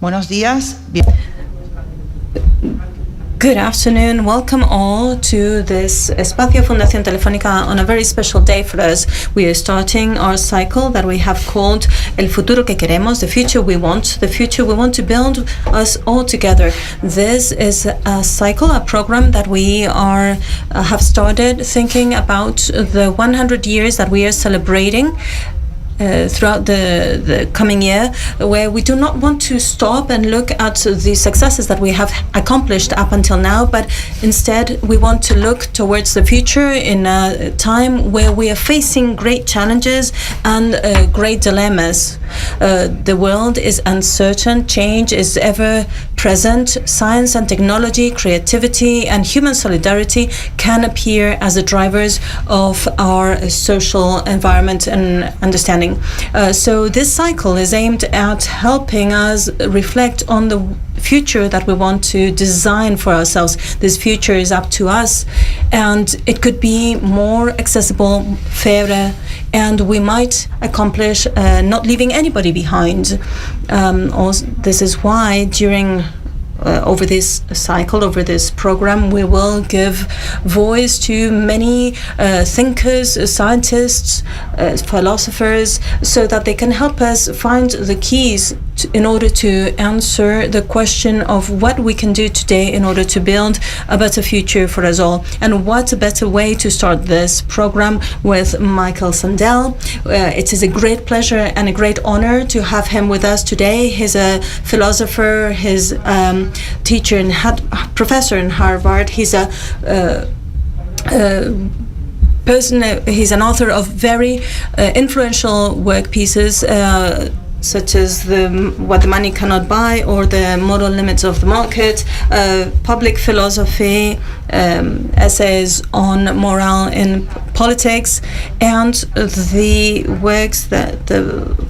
Buenos días. Good afternoon. Welcome all to this Espacio Fundación Telefónica on a very special day for us. We are starting our cycle that we have called El Futuro que Queremos, the future we want to build us all together. This is a cycle, a program that we have started thinking about the 100 years that we are celebrating throughout the coming year, where we do not want to stop and look at the successes that we have accomplished up until now, but instead we want to look towards the future in a time where we are facing great challenges and great dilemmas. The world is uncertain, change is ever present, science and technology, creativity and human solidarity can appear as the drivers of our social environment and understanding. So this cycle is aimed at helping us reflect on the future that we want to design for ourselves. This future is up to us, and it could be more accessible, fairer, and we might accomplish not leaving anybody behind. This is why during over this cycle, over this program, we will give voice to many thinkers, scientists, philosophers, so that they can help us find the keys in order to answer the question of what we can do today in order to build a better future for us all. And what a better way to start this program with J.Sandel. It is a great pleasure and a great honor to have him with us today. He's a philosopher, he's teacher and professor in Harvard. He's a he's an author of very influential work pieces, such as What the Money Cannot Buy or The Moral Limits of the Market, public philosophy, essays on morale in politics, and the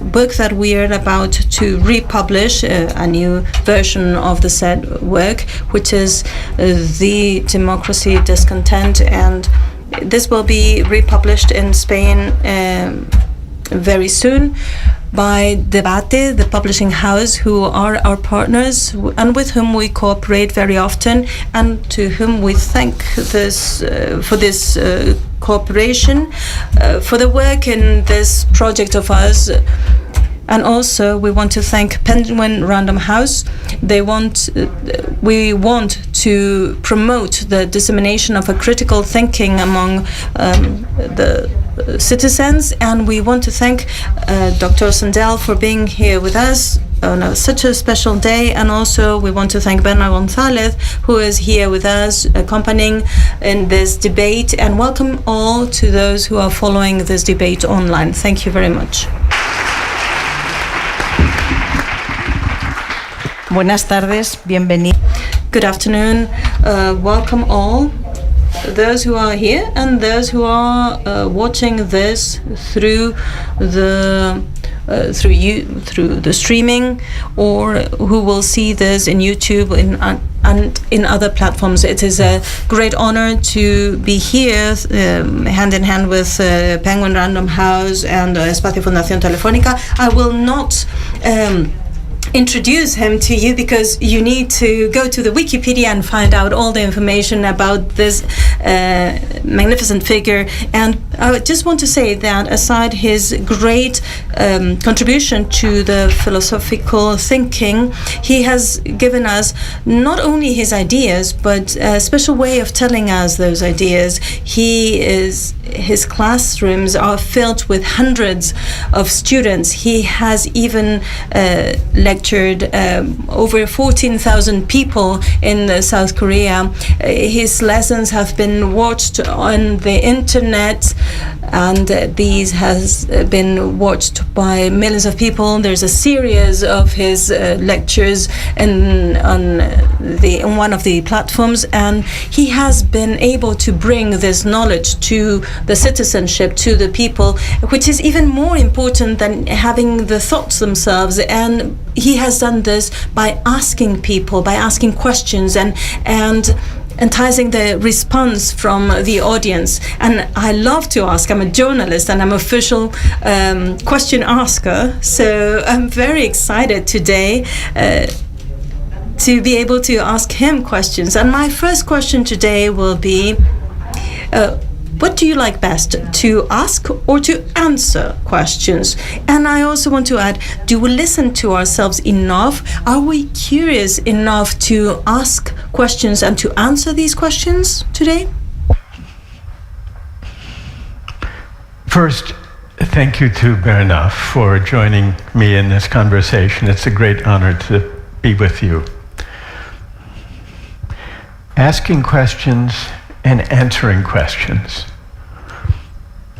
book that we are about to republish, a new version of the said work, which is The Democracy, Discontent, and this will be republished in Spain very soon by Debate, the publishing house, who are our partners and with whom we cooperate very often, and to whom we thank for this cooperation, for the work in this project of ours. And also we want to thank Penguin Random House. We want to promote the dissemination of a critical thinking among the citizens, and we want to thank Dr. Sandel for being here with us on such a special day. And also we want to thank Berna González, who is here with us accompanying in this debate, and welcome all to those who are following this debate online. Thank you very much. Buenas tardes, bienvenidos. Good afternoon. Welcome all, those who are here and those who are watching this through the streaming, or who will see this in YouTube and in other platforms. It is a great honor to be here hand in hand with Penguin Random House and Espacio Fundación Telefónica. I will not introduce him to you, because you need to go to the Wikipedia and find out all the information about this magnificent figure. And I just want to say that aside his great contribution to the philosophical thinking, he has given us not only his ideas, but a special way of telling us those ideas. His classrooms are filled with hundreds of students. He has even lectured over 14,000 people in South Korea. His lessons have been watched on the internet, and these has been watched by millions of people. There's a series of his lectures on one of the platforms, and he has been able to bring this knowledge to the citizenship, to the people, which is even more important than having the thoughts themselves. And he has done this by asking people, by asking questions, and enticing the response from the audience. And I love to ask. I'm a journalist and I'm an official question asker. So I'm very excited today to be able to ask him questions. And my first question today will be, what do you like best, to ask or to answer questions? And I also want to add, do we listen to ourselves enough? Are we curious enough to ask questions and to answer these questions today? First, thank you to Berna for joining me in this conversation. It's a great honor to be with you. Asking questions and answering questions.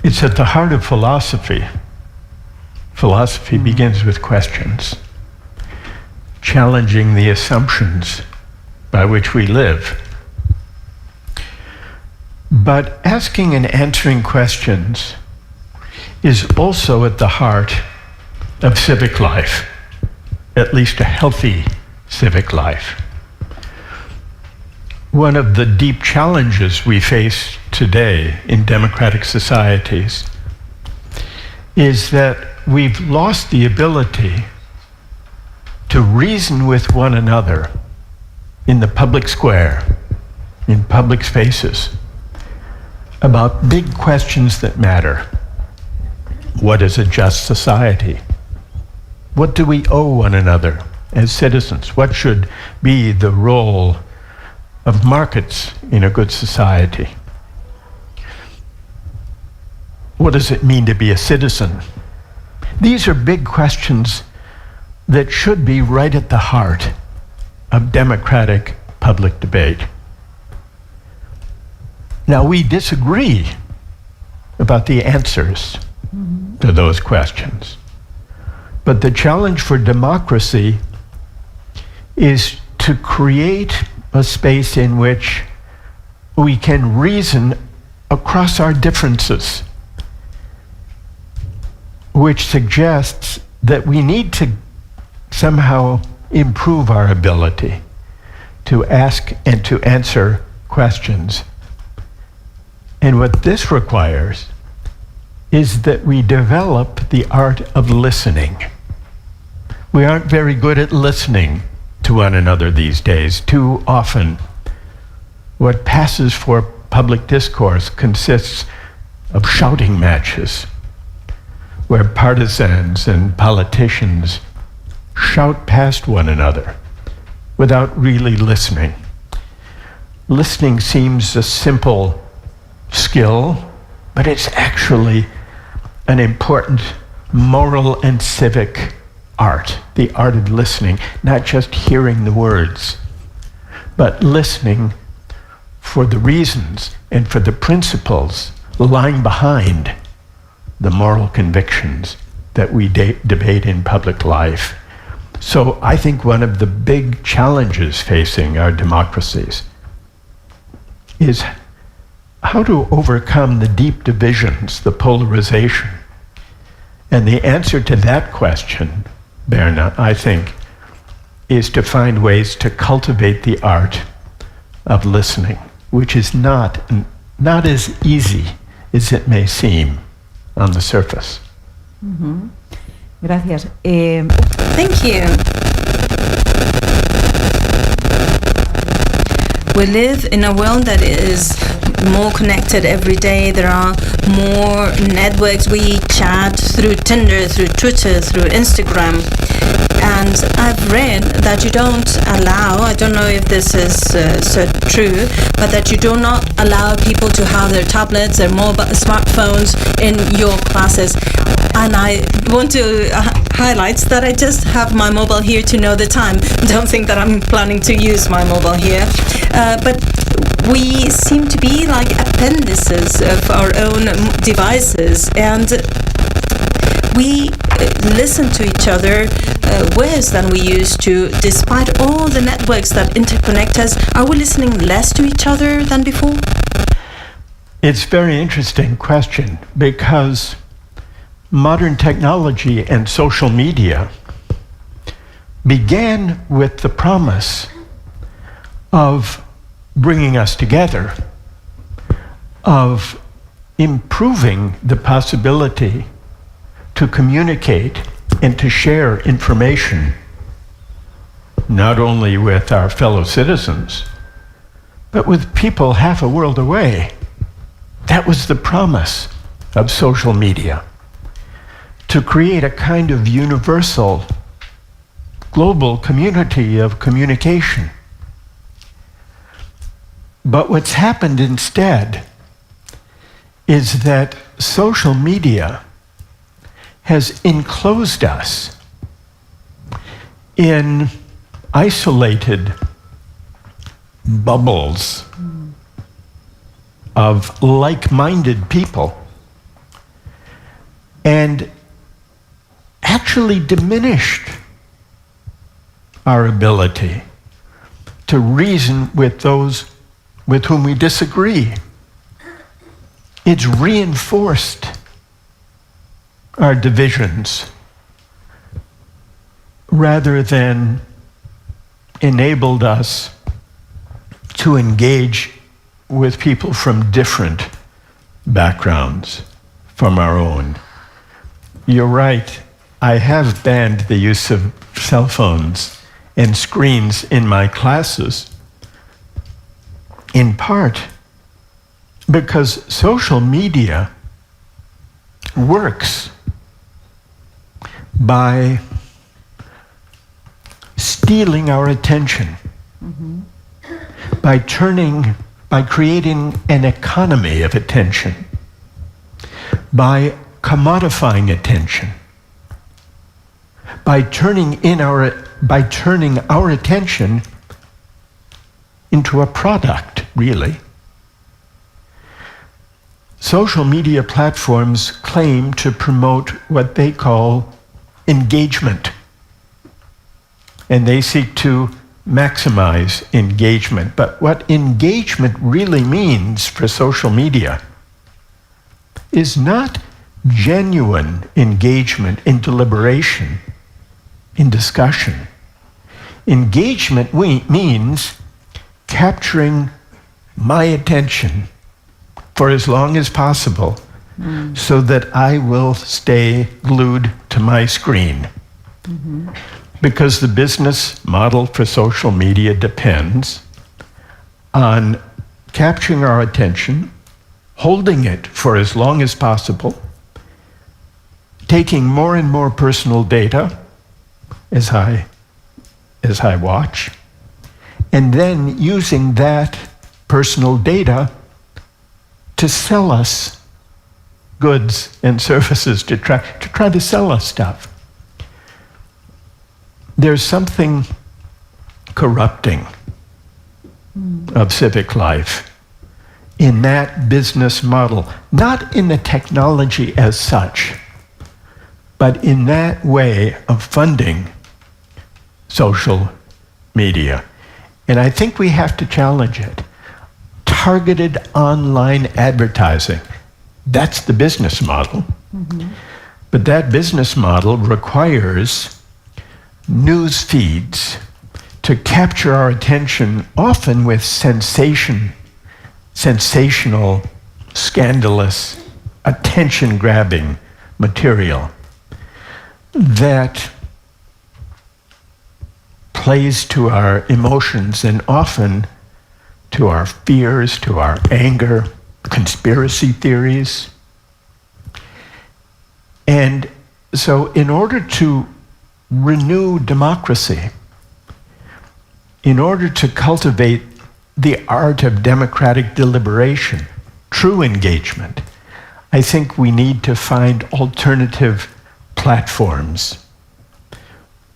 It's at the heart of philosophy. Philosophy begins with questions, challenging the assumptions by which we live. But asking and answering questions is also at the heart of civic life, at least a healthy civic life. One of the deep challenges we face today in democratic societies is that we've lost the ability to reason with one another in the public square, in public spaces, about big questions that matter. What is a just society? What do we owe one another as citizens? What should be the role of markets in a good society? What does it mean to be a citizen? These are big questions that should be right at the heart of democratic public debate. Now, we disagree about the answers to those questions. But the challenge for democracy is to create a space in which we can reason across our differences, which suggests that we need to somehow improve our ability to ask and to answer questions. And what this requires is that we develop the art of listening. We aren't very good at listening to one another these days. Too often, what passes for public discourse consists of shouting matches, where partisans and politicians shout past one another without really listening. Listening seems a simple skill, but it's actually an important moral and civic art, the art of listening, not just hearing the words, but listening for the reasons and for the principles lying behind the moral convictions that we debate in public life. So I think one of the big challenges facing our democracies is how to overcome the deep divisions, the polarization. And the answer to that question, Berna, I think, is to find ways to cultivate the art of listening, which is not as easy as it may seem on the surface. Mm-hmm. Gracias. Thank you. We live in a world that is more connected every day. There are more networks. We chat through Tinder, through Twitter, through Instagram. And I've read that you don't allow, I don't know if this is so true, but that you do not allow people to have their tablets, their mobile smartphones in your classes. And I want to highlight that I just have my mobile here to know the time. Don't think that I'm planning to use my mobile here. But we seem to be like appendices of our own devices, and we listen to each other worse than we used to. Despite all the networks that interconnect us, are we listening less to each other than before? It's a very interesting question, because modern technology and social media began with the promise of bringing us together, of improving the possibility to communicate and to share information, not only with our fellow citizens, but with people half a world away. That was the promise of social media, to create a kind of universal, global community of communication. But what's happened instead is that social media has enclosed us in isolated bubbles of like-minded people, and actually diminished our ability to reason with those with whom we disagree. It's reinforced our divisions rather than enabled us to engage with people from different backgrounds from our own. You're right, I have banned the use of cell phones and screens in my classes, in part because social media works by stealing our attention, by creating an economy of attention, by commodifying attention, by turning our attention into a product, really. Social media platforms claim to promote what they call engagement, and they seek to maximize engagement. But what engagement really means for social media is not genuine engagement in deliberation, in discussion. Engagement means capturing my attention for as long as possible so that I will stay glued to my screen. Because the business model for social media depends on capturing our attention, holding it for as long as possible, taking more and more personal data as I watch, and then using that personal data to sell us goods and services, to try to sell us stuff. There's something corrupting of civic life in that business model, not in the technology as such, but in that way of funding social media. And I think we have to challenge it. Targeted online advertising, that's the business model. But that business model requires news feeds to capture our attention, often with sensational, scandalous, attention-grabbing material that plays to our emotions and often to our fears, to our anger, conspiracy theories. And so in order to renew democracy, in order to cultivate the art of democratic deliberation, true engagement, I think we need to find alternative platforms,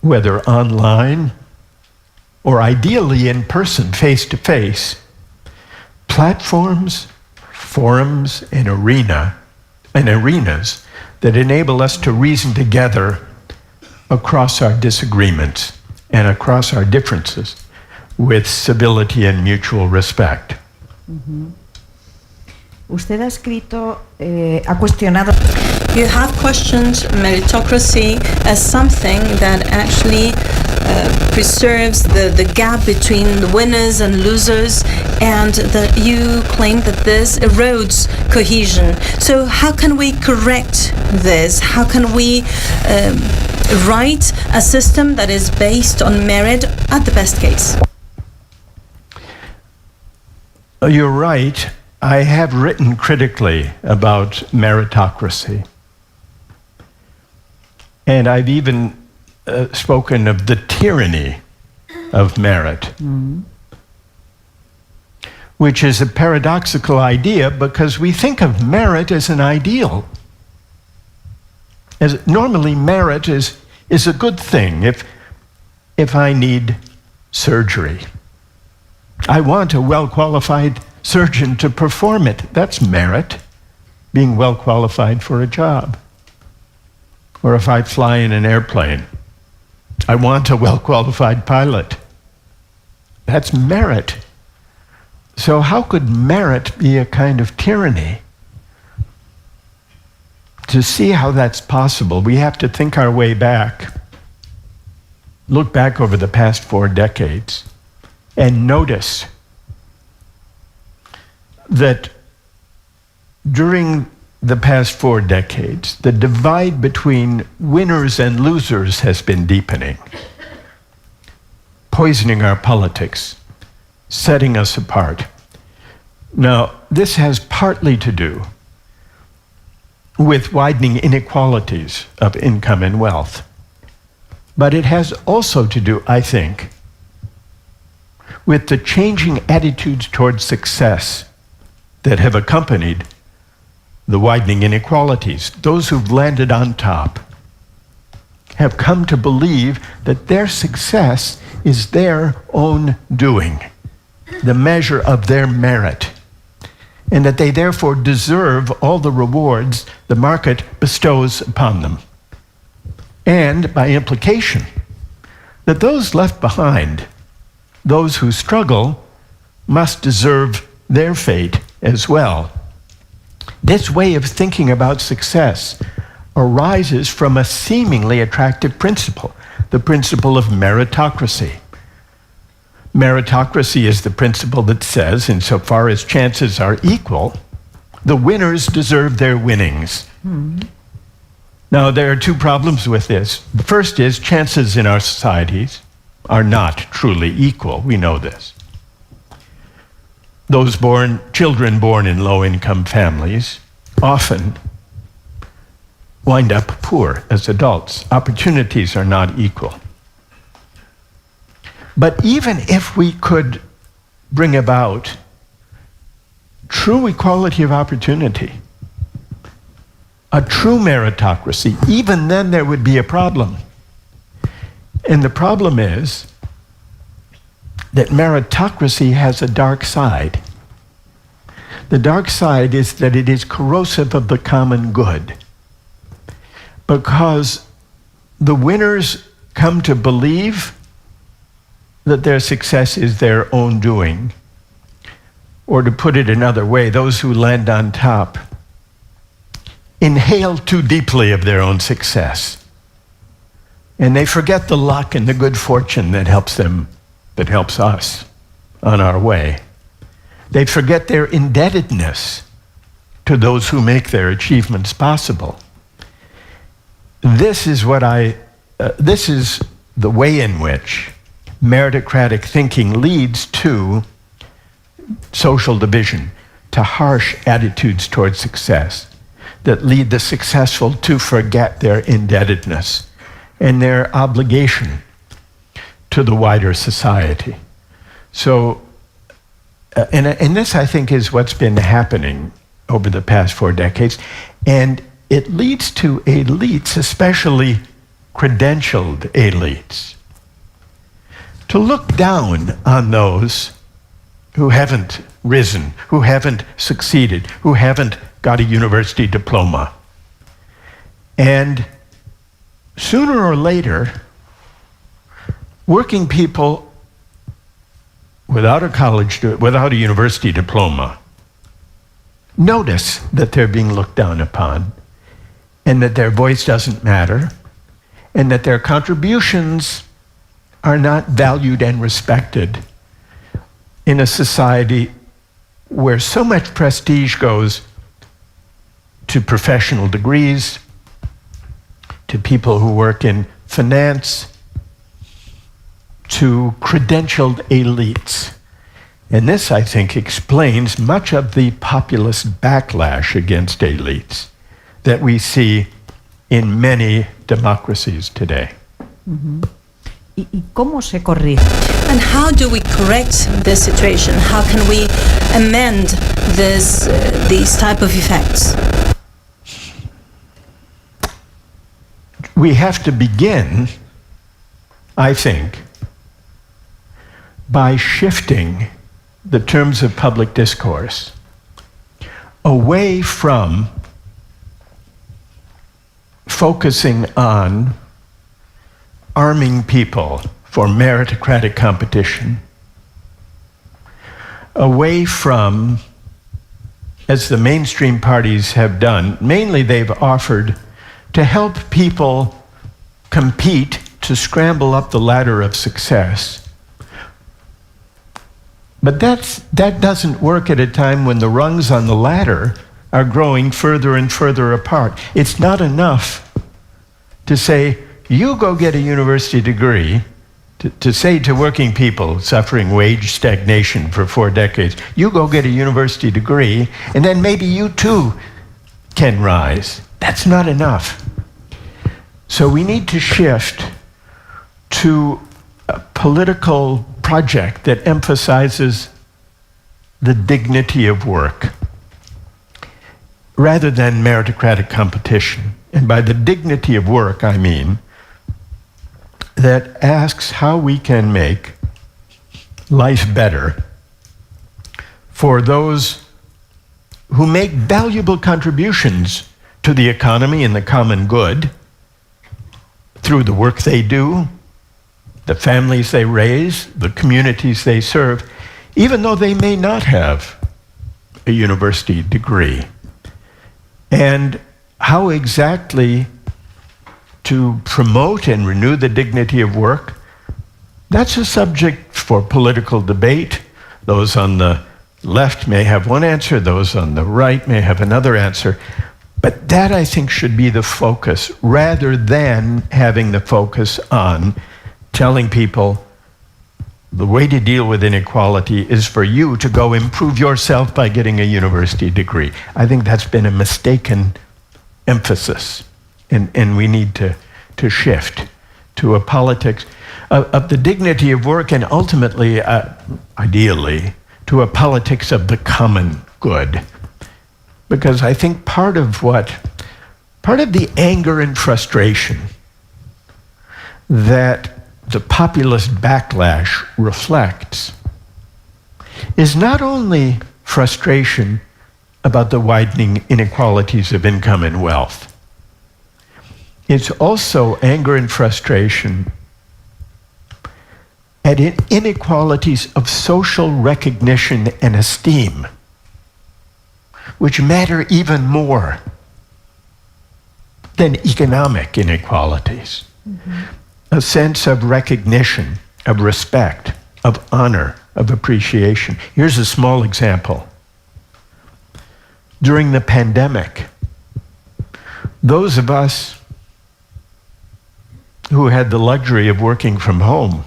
whether online or ideally in person, face-to-face, platforms, forums, and arenas that enable us to reason together across our disagreements and across our differences with civility and mutual respect. Usted ha escrito, ha cuestionado. You have questioned meritocracy as something that actually preserves the gap between the winners and losers, and that you claim that this erodes cohesion. So how can we correct this? How can we write a system that is based on merit at the best case? You're right. I have written critically about meritocracy. And I've even spoken of the tyranny of merit, which is a paradoxical idea because we think of merit as an ideal. As normally, merit is a good thing. If I need surgery, I want a well-qualified surgeon to perform it. That's merit, being well-qualified for a job. Or if I fly in an airplane, I want a well-qualified pilot. That's merit. So how could merit be a kind of tyranny? To see how that's possible, we have to think our way back, look back over the past 4 decades, and notice that during the past 4 decades, the divide between winners and losers has been deepening, poisoning our politics, setting us apart. Now, this has partly to do with widening inequalities of income and wealth. But it has also to do, I think, with the changing attitudes towards success that have accompanied the widening inequalities. Those who've landed on top have come to believe that their success is their own doing, the measure of their merit, and that they therefore deserve all the rewards the market bestows upon them. And by implication, that those left behind, those who struggle, must deserve their fate as well. This way of thinking about success arises from a seemingly attractive principle, the principle of meritocracy. Meritocracy is the principle that says, insofar as chances are equal, the winners deserve their winnings. Now, there are 2 problems with this. The first is chances in our societies are not truly equal. We know this. Children born in low-income families often wind up poor as adults. Opportunities are not equal. But even if we could bring about true equality of opportunity, a true meritocracy, even then there would be a problem. And the problem is that meritocracy has a dark side. The dark side is that it is corrosive of the common good, because the winners come to believe that their success is their own doing. Or to put it another way, those who land on top inhale too deeply of their own success. And they forget the luck and the good fortune that helps them, that helps us on our way. They forget their indebtedness to those who make their achievements possible. This is the way in which meritocratic thinking leads to social division, to harsh attitudes towards success that lead the successful to forget their indebtedness and their obligation to the wider society. So, and this, I think, is what's been happening over the past 4 decades, and it leads to elites, especially credentialed elites, to look down on those who haven't risen, who haven't succeeded, who haven't got a university diploma. And sooner or later, working people without a university diploma notice that they're being looked down upon, and that their voice doesn't matter, and that their contributions are not valued and respected in a society where so much prestige goes to professional degrees, to people who work in finance, to credentialed elites. And this, I think, explains much of the populist backlash against elites that we see in many democracies today. ¿Y cómo se corrige? And how do we correct this situation? How can we amend these type of effects? We have to begin, I think, by shifting the terms of public discourse away from focusing on arming people for meritocratic competition, away from, as the mainstream parties have done, mainly they've offered to help people compete to scramble up the ladder of success. But that doesn't work at a time when the rungs on the ladder are growing further and further apart. It's not enough to say, you go get a university degree, to say to working people suffering wage stagnation for 4 decades, you go get a university degree, and then maybe you too can rise. That's not enough. So we need to shift to a political project that emphasizes the dignity of work rather than meritocratic competition. And by the dignity of work, I mean that asks how we can make life better for those who make valuable contributions to the economy and the common good through the work they do, the families they raise, the communities they serve, even though they may not have a university degree. And how exactly to promote and renew the dignity of work, that's a subject for political debate. Those on the left may have one answer, those on the right may have another answer. But that, I think, should be the focus, rather than having the focus on telling people the way to deal with inequality is for you to go improve yourself by getting a university degree. I think that's been a mistaken emphasis, and we need to shift to a politics of the dignity of work, and ultimately, ideally, to a politics of the common good. Because I think part of the anger and frustration that the populist backlash reflects is not only frustration about the widening inequalities of income and wealth, it's also anger and frustration at inequalities of social recognition and esteem, which matter even more than economic inequalities. Mm-hmm. A sense of recognition, of respect, of honor, of appreciation. Here's a small example. During the pandemic, those of us who had the luxury of working from home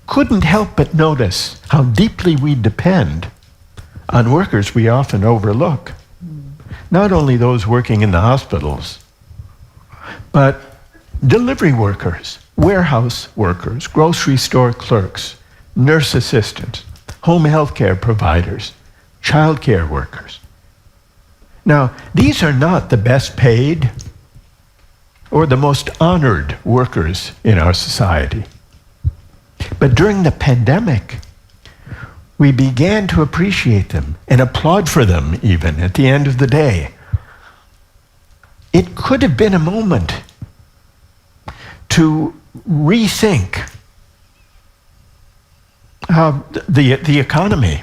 couldn't help but notice how deeply we depend on workers we often overlook. Not only those working in the hospitals, but delivery workers, warehouse workers, grocery store clerks, nurse assistants, home health care providers, child care workers. Now, these are not the best paid or the most honored workers in our society. But during the pandemic, we began to appreciate them and applaud for them even at the end of the day. It could have been a moment to rethink the economy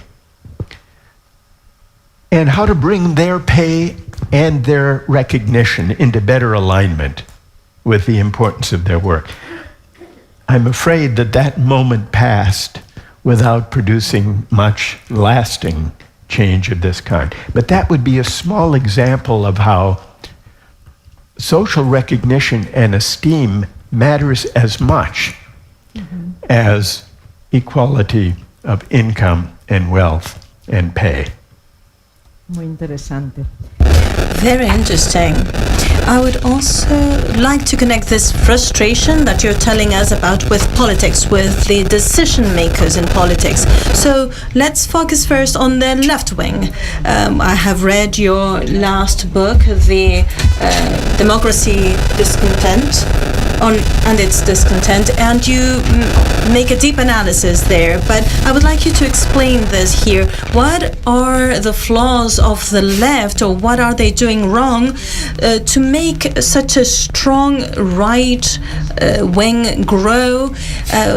and how to bring their pay and their recognition into better alignment with the importance of their work. I'm afraid that that moment passed without producing much lasting change of this kind. But that would be a small example of how social recognition and esteem matters as much as equality of income and wealth and pay. Muy interesante. Very interesting. I would also like to connect this frustration that you're telling us about with politics, with the decision makers in politics. So let's focus first on the left wing. I have read your last book, The Democracy Discontent, and its discontent, and you make a deep analysis there. But I would like you to explain this here. What are the flaws of the left, or what are they doing wrong to make such a strong right wing grow?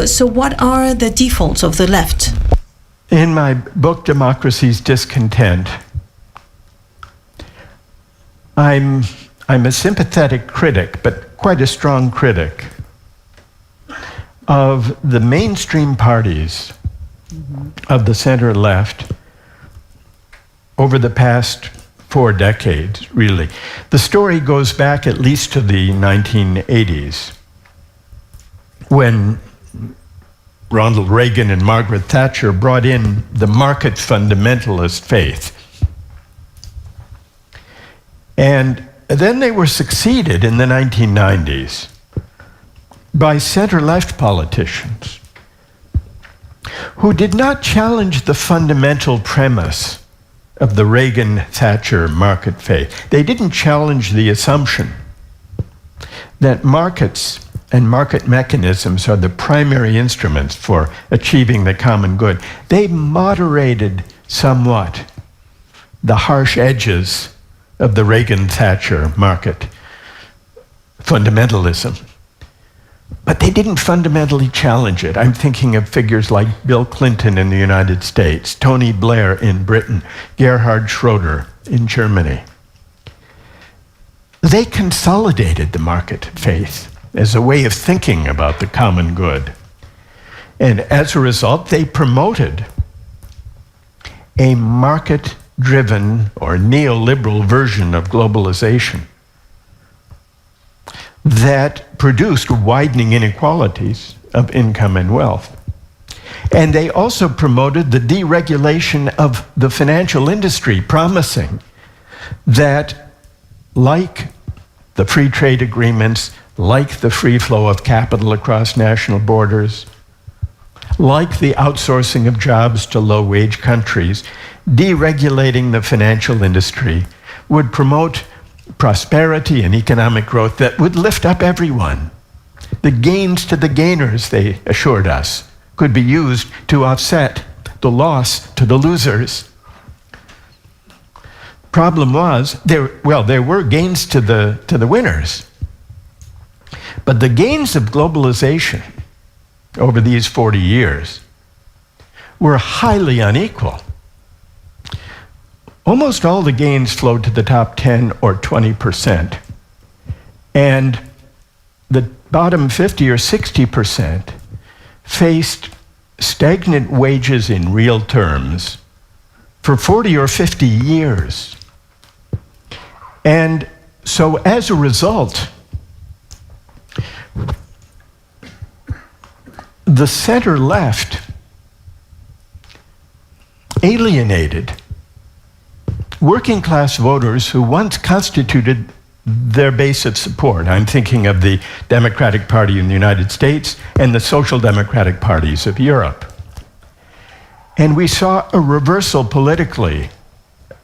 So what are the defaults of the left? In my book, Democracy's Discontent, I'm a sympathetic critic, but quite a strong critic of the mainstream parties of the center left over the past 4 decades, really. The story goes back at least to the 1980s, when Ronald Reagan and Margaret Thatcher brought in the market fundamentalist faith. And then they were succeeded in the 1990s by center-left politicians who did not challenge the fundamental premise of the Reagan-Thatcher market faith. They didn't challenge the assumption that markets and market mechanisms are the primary instruments for achieving the common good. They moderated somewhat the harsh edges of the Reagan-Thatcher market fundamentalism. But they didn't fundamentally challenge it. I'm thinking of figures like Bill Clinton in the United States, Tony Blair in Britain, Gerhard Schroeder in Germany. They consolidated the market faith as a way of thinking about the common good. And as a result, they promoted a market-driven or neoliberal version of globalization that produced widening inequalities of income and wealth. And they also promoted the deregulation of the financial industry, promising that, like the free trade agreements, like the free flow of capital across national borders, like the outsourcing of jobs to low-wage countries, deregulating the financial industry would promote prosperity and economic growth that would lift up everyone. The gains to the gainers, they assured us, could be used to offset the loss to the losers. Problem was, there were gains to the winners. But the gains of globalization over these 40 years were highly unequal. Almost all the gains flowed to the top 10 or 20%. And the bottom 50 or 60% faced stagnant wages in real terms for 40 or 50 years. And so as a result, the center left alienated working class voters who once constituted their base of support. I'm thinking of the Democratic Party in the United States and the Social Democratic parties of Europe. And we saw a reversal politically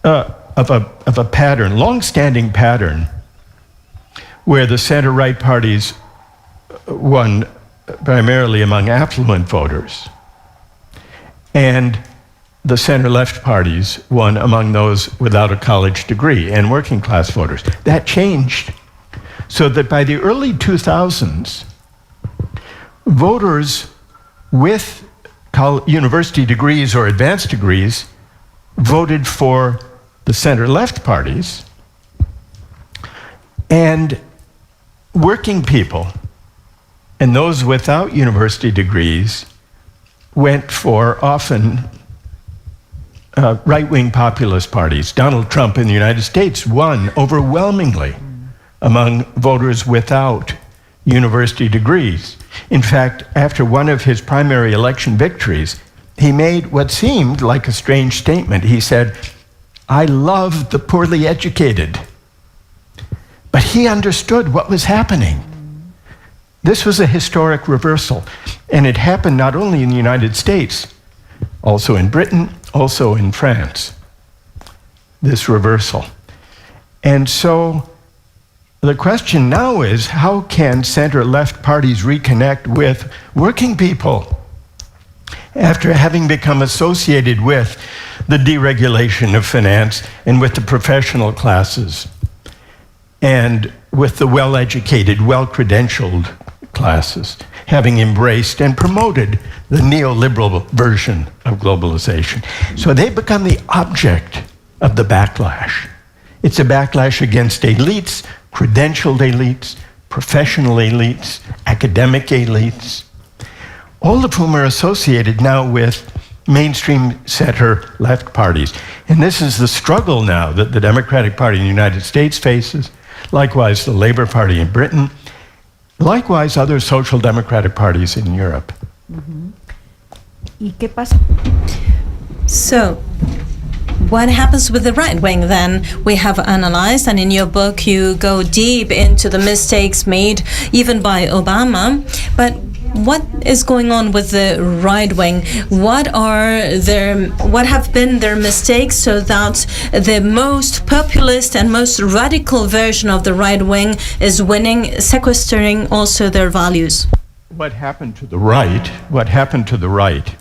of a pattern, long-standing pattern, where the center-right parties won primarily among affluent voters, and the center-left parties won among those without a college degree and working class voters. That changed, so that by the early 2000s, voters with university degrees or advanced degrees voted for the center-left parties, and working people And those without university degrees went for often right-wing populist parties. Donald Trump in the United States won overwhelmingly among voters without university degrees. In fact, after one of his primary election victories, he made what seemed like a strange statement. He said, "I love the poorly educated." But he understood what was happening. This was a historic reversal, and it happened not only in the United States, also in Britain, also in France, this reversal. And so the question now is, how can center-left parties reconnect with working people after having become associated with the deregulation of finance and with the professional classes and with the well-educated, well-credentialed classes, having embraced and promoted the neoliberal version of globalization. So they become the object of the backlash. It's a backlash against elites, credentialed elites, professional elites, academic elites, all of whom are associated now with mainstream center-left parties. And this is the struggle now that the Democratic Party in the United States faces, likewise the Labour Party in Britain, likewise other social democratic parties in Europe. ¿Y qué pasa? So, what happens with the right wing then? We have analyzed, and in your book you go deep into the mistakes made even by Obama. But what is going on with the right wing? What have been their mistakes so that the most populist and most radical version of the right wing is winning, sequestering also their values? What happened to the right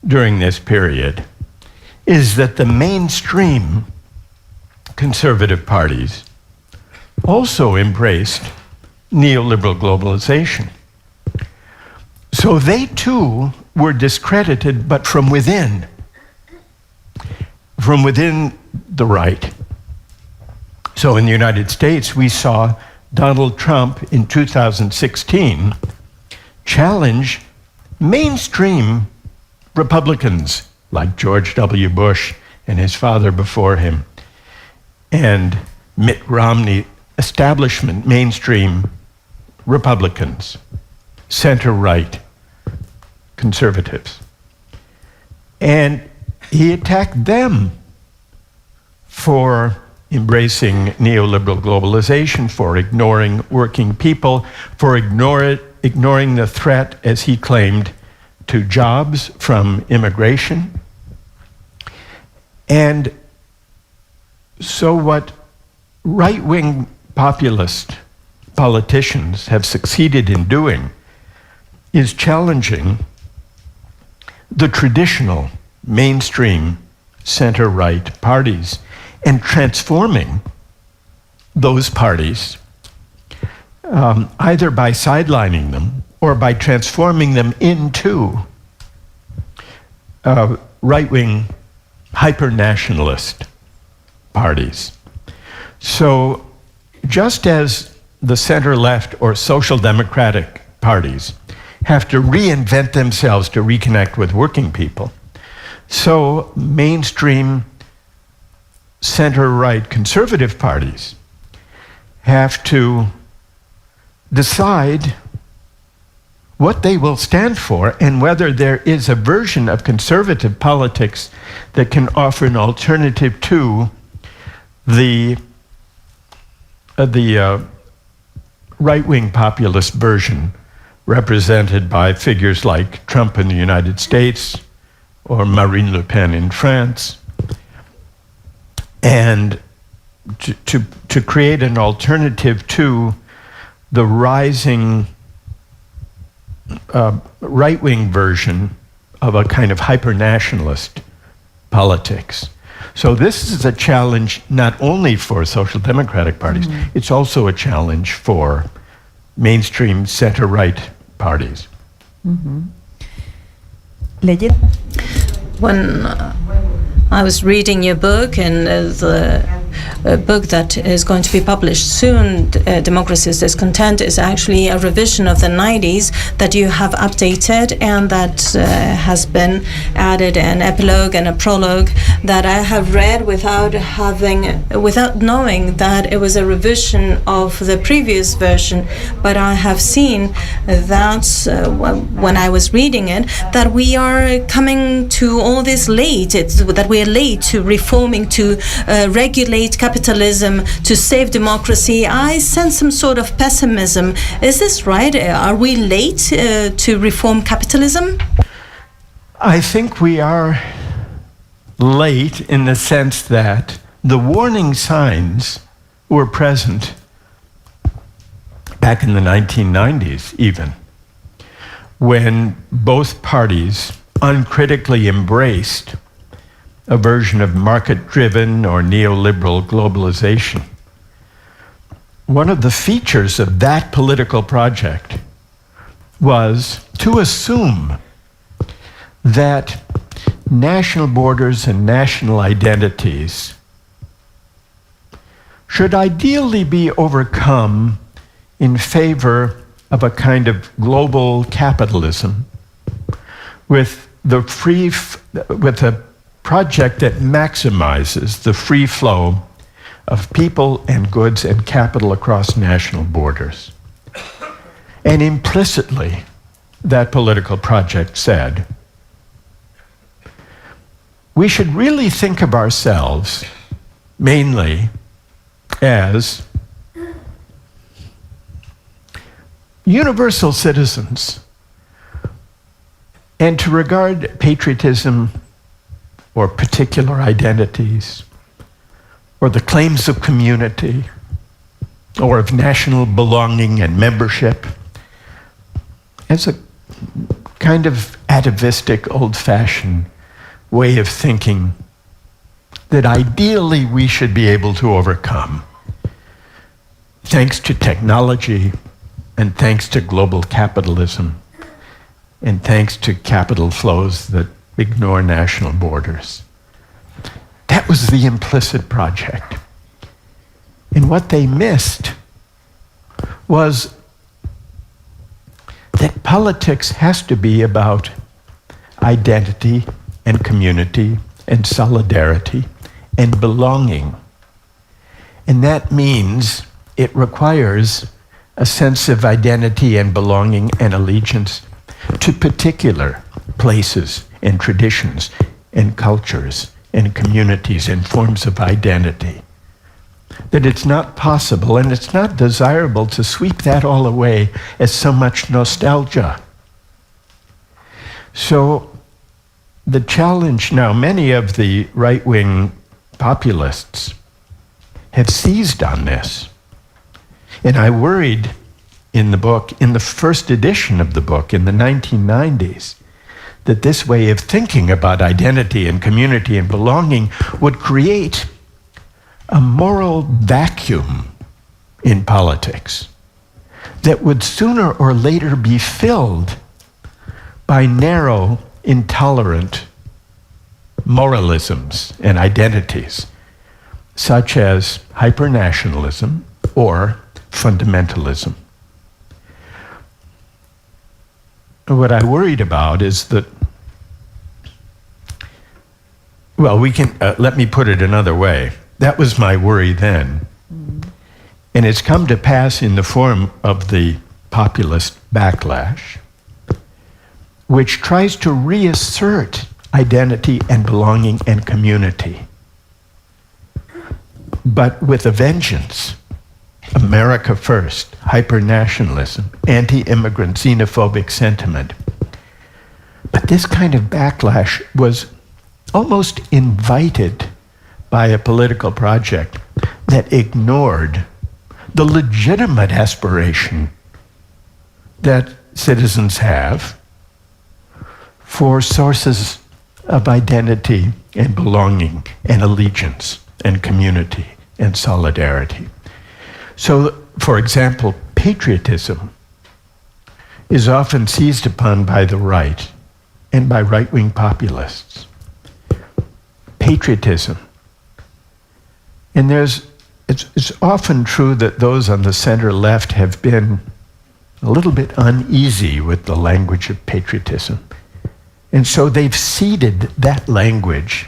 during this period is that the mainstream conservative parties also embraced neoliberal globalization. So they too were discredited, but from within the right. So in the United States, we saw Donald Trump in 2016 challenge mainstream Republicans like George W. Bush and his father before him, and Mitt Romney, establishment mainstream Republicans, center-right conservatives. And he attacked them for embracing neoliberal globalization, for ignoring working people, for ignoring the threat, as he claimed, to jobs from immigration. And so what right-wing populist politicians have succeeded in doing is challenging the traditional mainstream center-right parties and transforming those parties either by sidelining them or by transforming them into right-wing hyper-nationalist parties. So just as the center-left or social democratic parties have to reinvent themselves to reconnect with working people, so mainstream center-right conservative parties have to decide what they will stand for and whether there is a version of conservative politics that can offer an alternative to the right-wing populist version represented by figures like Trump in the United States or Marine Le Pen in France, and to create an alternative to the rising right-wing version of a kind of hyper-nationalist politics. So this is a challenge not only for social democratic parties, it's also a challenge for mainstream center-right parties. When I was reading your book, and book that is going to be published soon, Democracy is Discontent, is actually a revision of the 90s that you have updated, and that has been added an epilogue and a prologue that I have read without knowing that it was a revision of the previous version. But I have seen that when I was reading it, that we are coming to all this late, that we are late to reforming, to regulate capitalism, to save democracy. I sense some sort of pessimism. Is this right? Are we late to reform capitalism? I think we are late in the sense that the warning signs were present back in the 1990s even, when both parties uncritically embraced a version of market-driven or neoliberal globalization. One of the features of that political project was to assume that national borders and national identities should ideally be overcome in favor of a kind of global capitalism with a project that maximizes the free flow of people and goods and capital across national borders. And implicitly, that political project said, we should really think of ourselves mainly as universal citizens, and to regard patriotism or particular identities or the claims of community or of national belonging and membership as a kind of atavistic, old-fashioned way of thinking that ideally we should be able to overcome thanks to technology and thanks to global capitalism and thanks to capital flows that ignore national borders. That was the implicit project. And what they missed was that politics has to be about identity and community and solidarity and belonging. And that means it requires a sense of identity and belonging and allegiance to particular places and traditions and cultures and communities and forms of identity. That it's not possible and it's not desirable to sweep that all away as so much nostalgia. So the challenge now, many of the right-wing populists have seized on this. And I worried in the book, in the first edition of the book in the 1990s, that this way of thinking about identity and community and belonging would create a moral vacuum in politics that would sooner or later be filled by narrow, intolerant moralisms and identities, such as hypernationalism or fundamentalism. What I worried about is that, well, let me put it another way. That was my worry then. And it's come to pass in the form of the populist backlash, which tries to reassert identity and belonging and community, but with a vengeance. America first, hyper-nationalism, anti-immigrant, xenophobic sentiment. But this kind of backlash was almost invited by a political project that ignored the legitimate aspiration that citizens have for sources of identity and belonging and allegiance and community and solidarity. So, for example, patriotism is often seized upon by the right and by right-wing populists. Patriotism And it's often true that those on the center left have been a little bit uneasy with the language of patriotism. And so they've ceded that language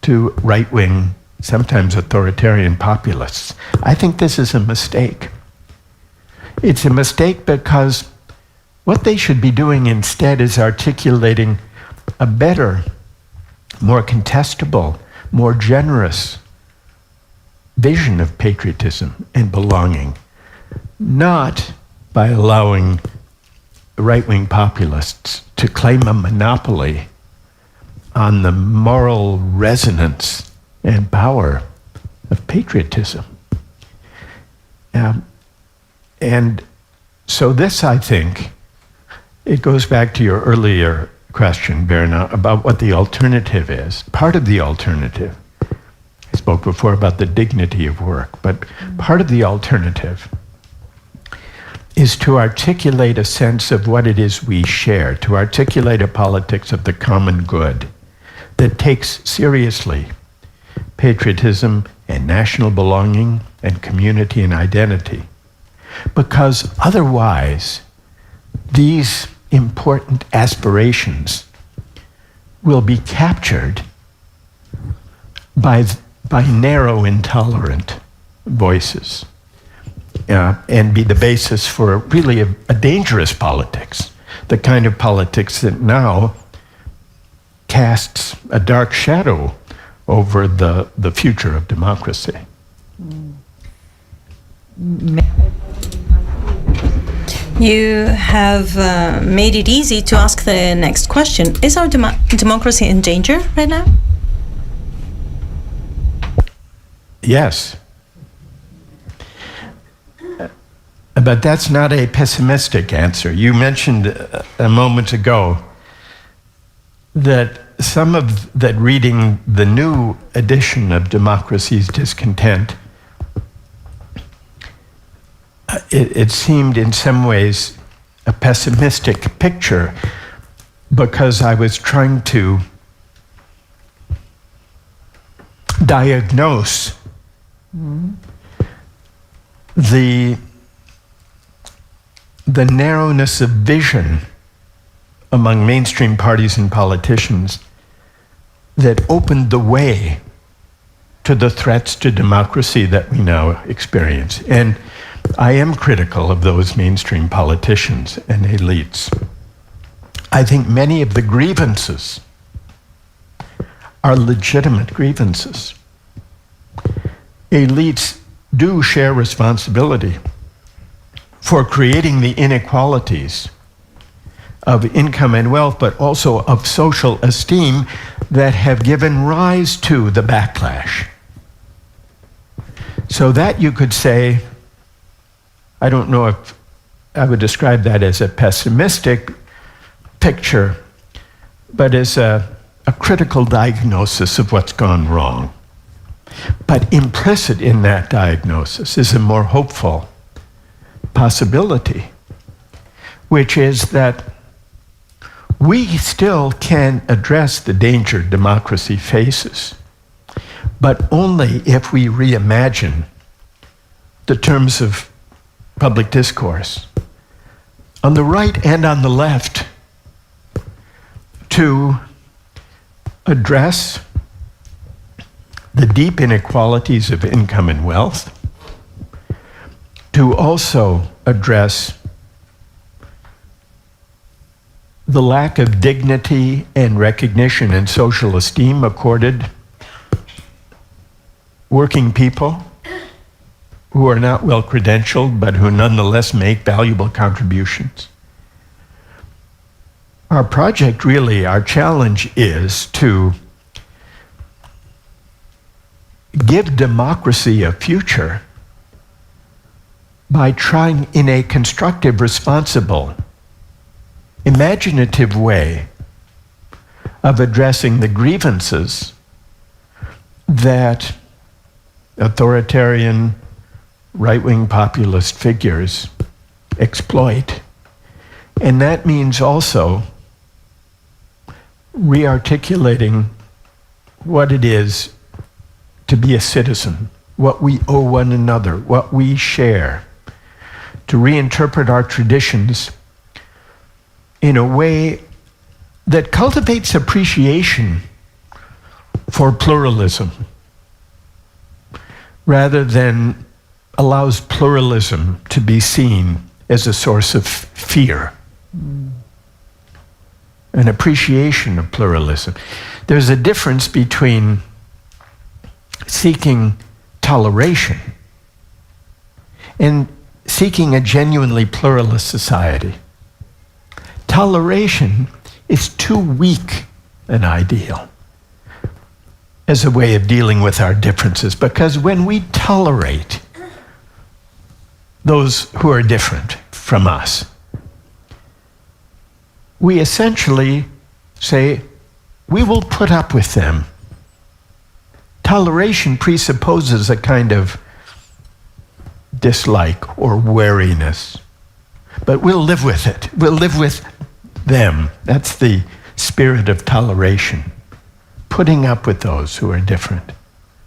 to right-wing, sometimes authoritarian populists. I think this is a mistake. It's a mistake because what they should be doing instead is articulating a better, more contestable, more generous vision of patriotism and belonging, not by allowing right-wing populists to claim a monopoly on the moral resonance and power of patriotism. And so this, I think, it goes back to your earlier question, Berna, about what the alternative is. Part of the alternative, I spoke before about the dignity of work, but part of the alternative is to articulate a sense of what it is we share, to articulate a politics of the common good that takes seriously patriotism and national belonging and community and identity. Because otherwise, these important aspirations will be captured by narrow, intolerant voices and be the basis for really a dangerous politics, the kind of politics that now casts a dark shadow over the future of democracy. You have made it easy to ask the next question. Is our democracy in danger right now? Yes. But that's not a pessimistic answer. You mentioned a moment ago that that reading the new edition of Democracy's Discontent, it seemed in some ways a pessimistic picture because I was trying to diagnose the narrowness of vision among mainstream parties and politicians that opened the way to the threats to democracy that we now experience. And I am critical of those mainstream politicians and elites. I think many of the grievances are legitimate grievances. Elites do share responsibility for creating the inequalities of income and wealth, but also of social esteem that have given rise to the backlash. So that you could say, I don't know if I would describe that as a pessimistic picture, but as a critical diagnosis of what's gone wrong. But implicit in that diagnosis is a more hopeful possibility, which is that we still can address the danger democracy faces, but only if we reimagine the terms of public discourse on the right and on the left to address the deep inequalities of income and wealth, to also address the lack of dignity and recognition and social esteem accorded working people who are not well credentialed but who nonetheless make valuable contributions. Our project, really, our challenge is to give democracy a future by trying in a constructive, responsible, imaginative way of addressing the grievances that authoritarian, right-wing populist figures exploit. And that means also re-articulating what it is to be a citizen, what we owe one another, what we share, to reinterpret our traditions in a way that cultivates appreciation for pluralism rather than allows pluralism to be seen as a source of fear. An appreciation of pluralism. There's a difference between seeking toleration and seeking a genuinely pluralist society. Toleration is too weak an ideal as a way of dealing with our differences, because when we tolerate those who are different from us, we essentially say, we will put up with them. Toleration presupposes a kind of dislike or wariness, but we'll live with it. We'll live with them. That's the spirit of toleration. Putting up with those who are different,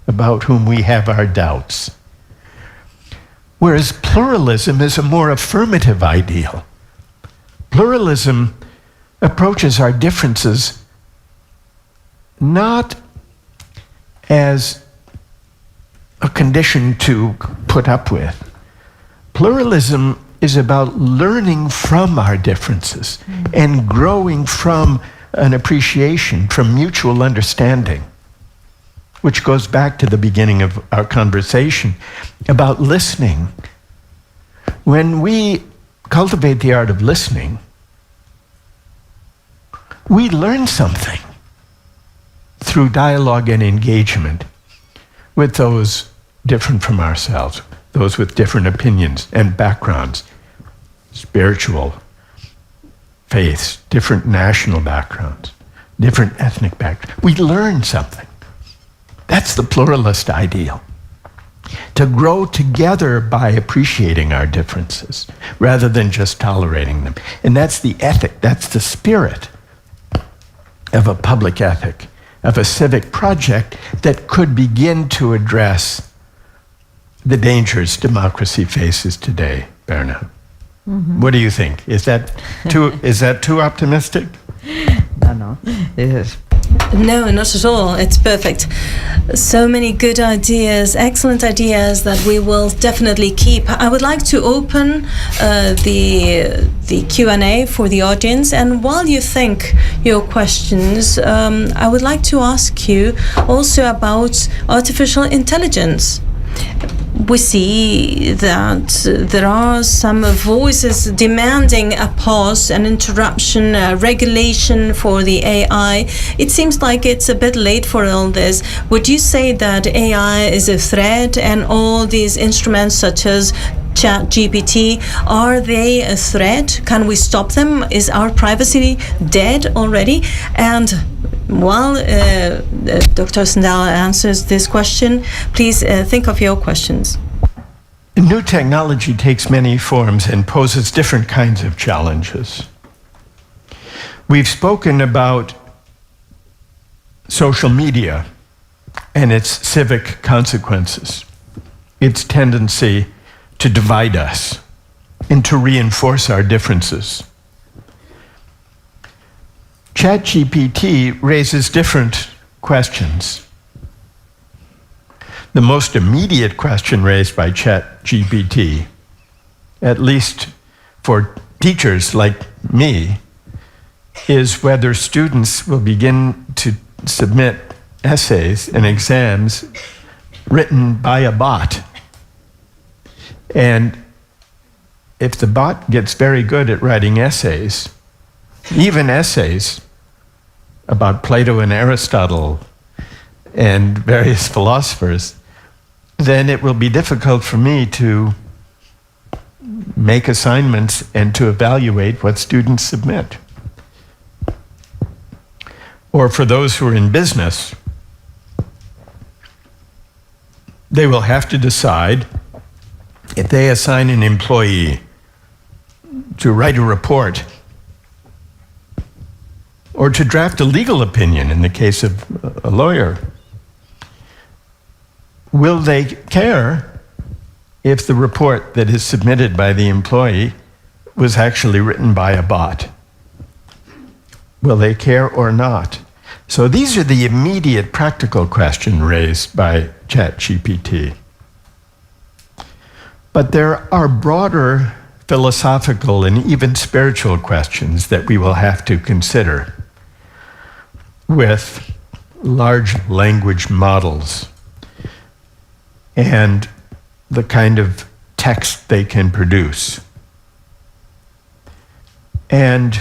about whom we have our doubts. Whereas pluralism is a more affirmative ideal. Pluralism approaches our differences not as a condition to put up with. Pluralism is about learning from our differences and growing from an appreciation, from mutual understanding, which goes back to the beginning of our conversation about listening. When we cultivate the art of listening, we learn something through dialogue and engagement with those different from ourselves, those with different opinions and backgrounds, spiritual faiths, different national backgrounds, different ethnic backgrounds. We learn something. That's the pluralist ideal. To grow together by appreciating our differences rather than just tolerating them. And that's the ethic, that's the spirit of a public ethic, of a civic project that could begin to address the dangers democracy faces today, Berna. Mm-hmm. What do you think? Is that too optimistic? No. Yes. No, not at all. It's perfect. So many good ideas, excellent ideas that we will definitely keep. I would like to open the Q&A for the audience, and while you think your questions, I would like to ask you also about artificial intelligence. We see that there are some voices demanding a pause, an interruption, a regulation for the AI. It seems like it's a bit late for all this. Would you say that AI is a threat, and all these instruments such as ChatGPT, are they a threat? Can we stop them? Is our privacy dead already? And while Dr. J.Sandel answers this question, please think of your questions. New technology takes many forms and poses different kinds of challenges. We've spoken about social media and its civic consequences, its tendency to divide us and to reinforce our differences. ChatGPT raises different questions. The most immediate question raised by ChatGPT, at least for teachers like me, is whether students will begin to submit essays and exams written by a bot. And if the bot gets very good at writing essays, even essays about Plato and Aristotle and various philosophers, then it will be difficult for me to make assignments and to evaluate what students submit. Or for those who are in business, they will have to decide if they assign an employee to write a report or to draft a legal opinion in the case of a lawyer, will they care if the report that is submitted by the employee was actually written by a bot? Will they care or not? So these are the immediate practical questions raised by ChatGPT. But there are broader philosophical and even spiritual questions that we will have to consider with large language models and the kind of text they can produce. And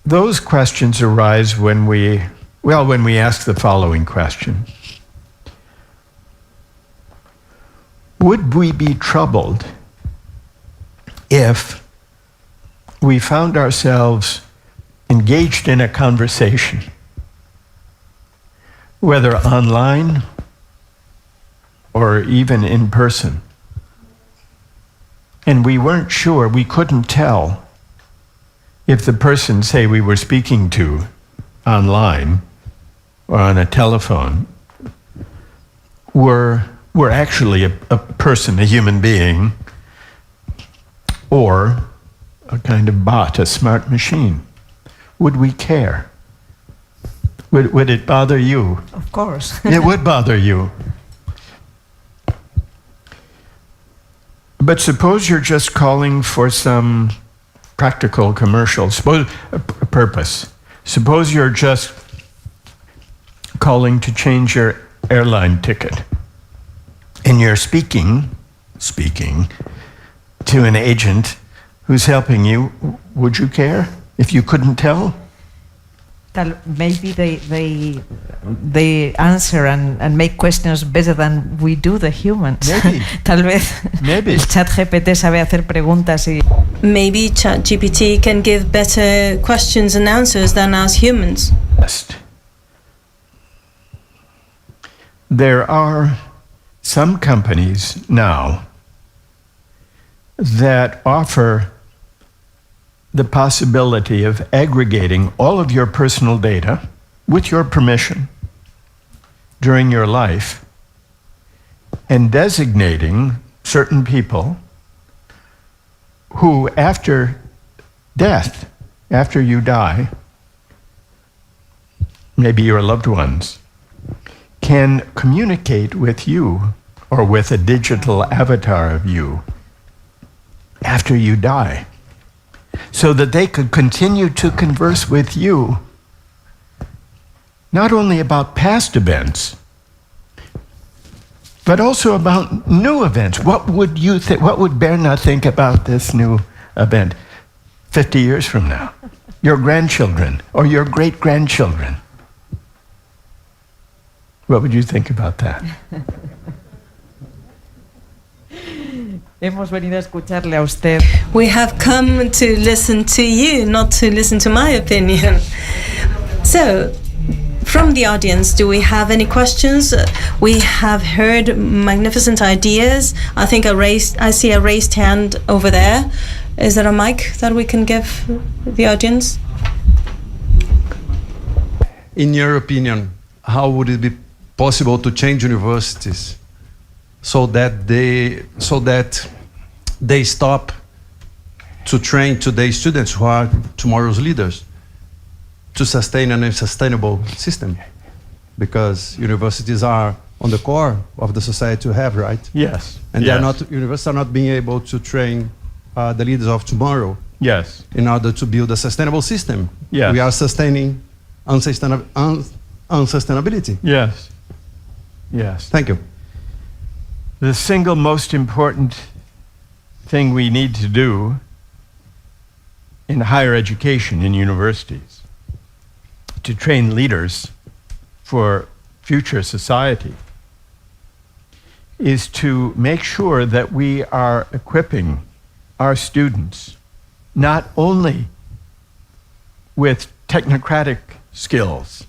those questions arise when we ask the following question. Would we be troubled if we found ourselves engaged in a conversation, whether online or even in person, and we weren't sure, we couldn't tell if the person, say, we were speaking to online or on a telephone were actually a person, a human being, or a kind of bot, a smart machine? Would we care? Would it bother you? Of course. It would bother you. But suppose you're just calling for some practical commercial purpose. Suppose you're just calling to change your airline ticket, and you're speaking to an agent who's helping you. Would you care if you couldn't tell? Maybe they answer and make questions better than we do, the humans. Maybe. Tal vez Maybe. el chat GPT sabe hacer preguntas y... Maybe ChatGPT can give better questions and answers than us humans. There are some companies now that offer the possibility of aggregating all of your personal data with your permission during your life and designating certain people who, after death, after you die, maybe your loved ones, can communicate with you or with a digital avatar of you after you die, so that they could continue to converse with you, not only about past events, but also about new events. What would you think? What would Berna think about this new event 50 years from now? Your grandchildren or your great-grandchildren. What would you think about that? Hemos venido a escucharle a usted. We have come to listen to you, not to listen to my opinion. So, from the audience, do we have any questions? We have heard magnificent ideas. I think I see a raised hand over there. Is there a mic that we can give the audience? In your opinion, how would it be possible to change universities so that they stop to train today's students who are tomorrow's leaders to sustain an unsustainable system? Because universities are on the core of the society to have, right? Yes. And yes. Universities are not being able to train the leaders of tomorrow. Yes. In order to build a sustainable system. Yes. We are sustaining unsustainability. Yes. Yes. Thank you. The single most important thing we need to do in higher education, in universities, to train leaders for future society, is to make sure that we are equipping our students not only with technocratic skills,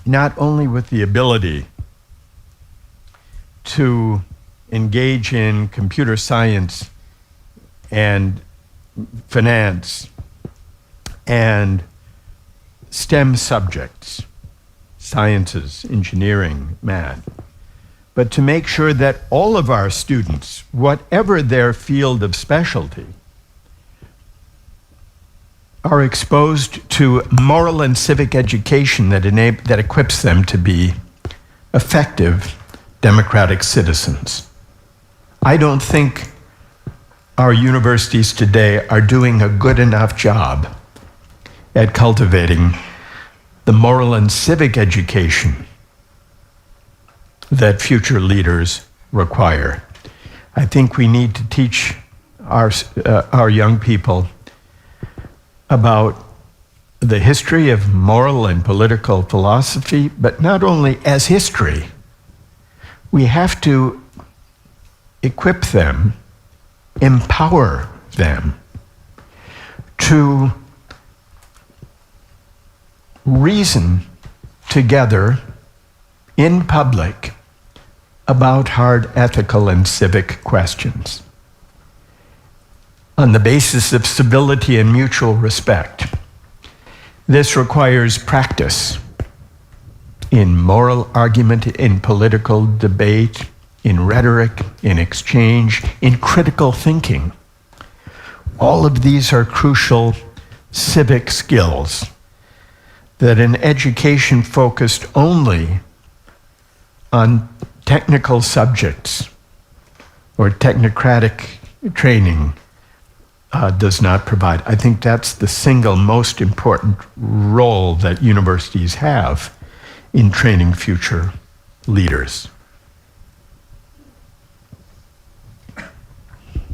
not only with the ability to engage in computer science and finance and STEM subjects, sciences, engineering, math, but to make sure that all of our students, whatever their field of specialty, are exposed to moral and civic education that equips them to be effective democratic citizens. I don't think our universities today are doing a good enough job at cultivating the moral and civic education that future leaders require. I think we need to teach our young people about the history of moral and political philosophy, but not only as history. We have to equip them, empower them to reason together in public about hard ethical and civic questions on the basis of civility and mutual respect. This requires practice in moral argument, in political debate, in rhetoric, in exchange, in critical thinking. All of these are crucial civic skills that an education focused only on technical subjects or technocratic training does not provide. I think that's the single most important role that universities have in training future leaders.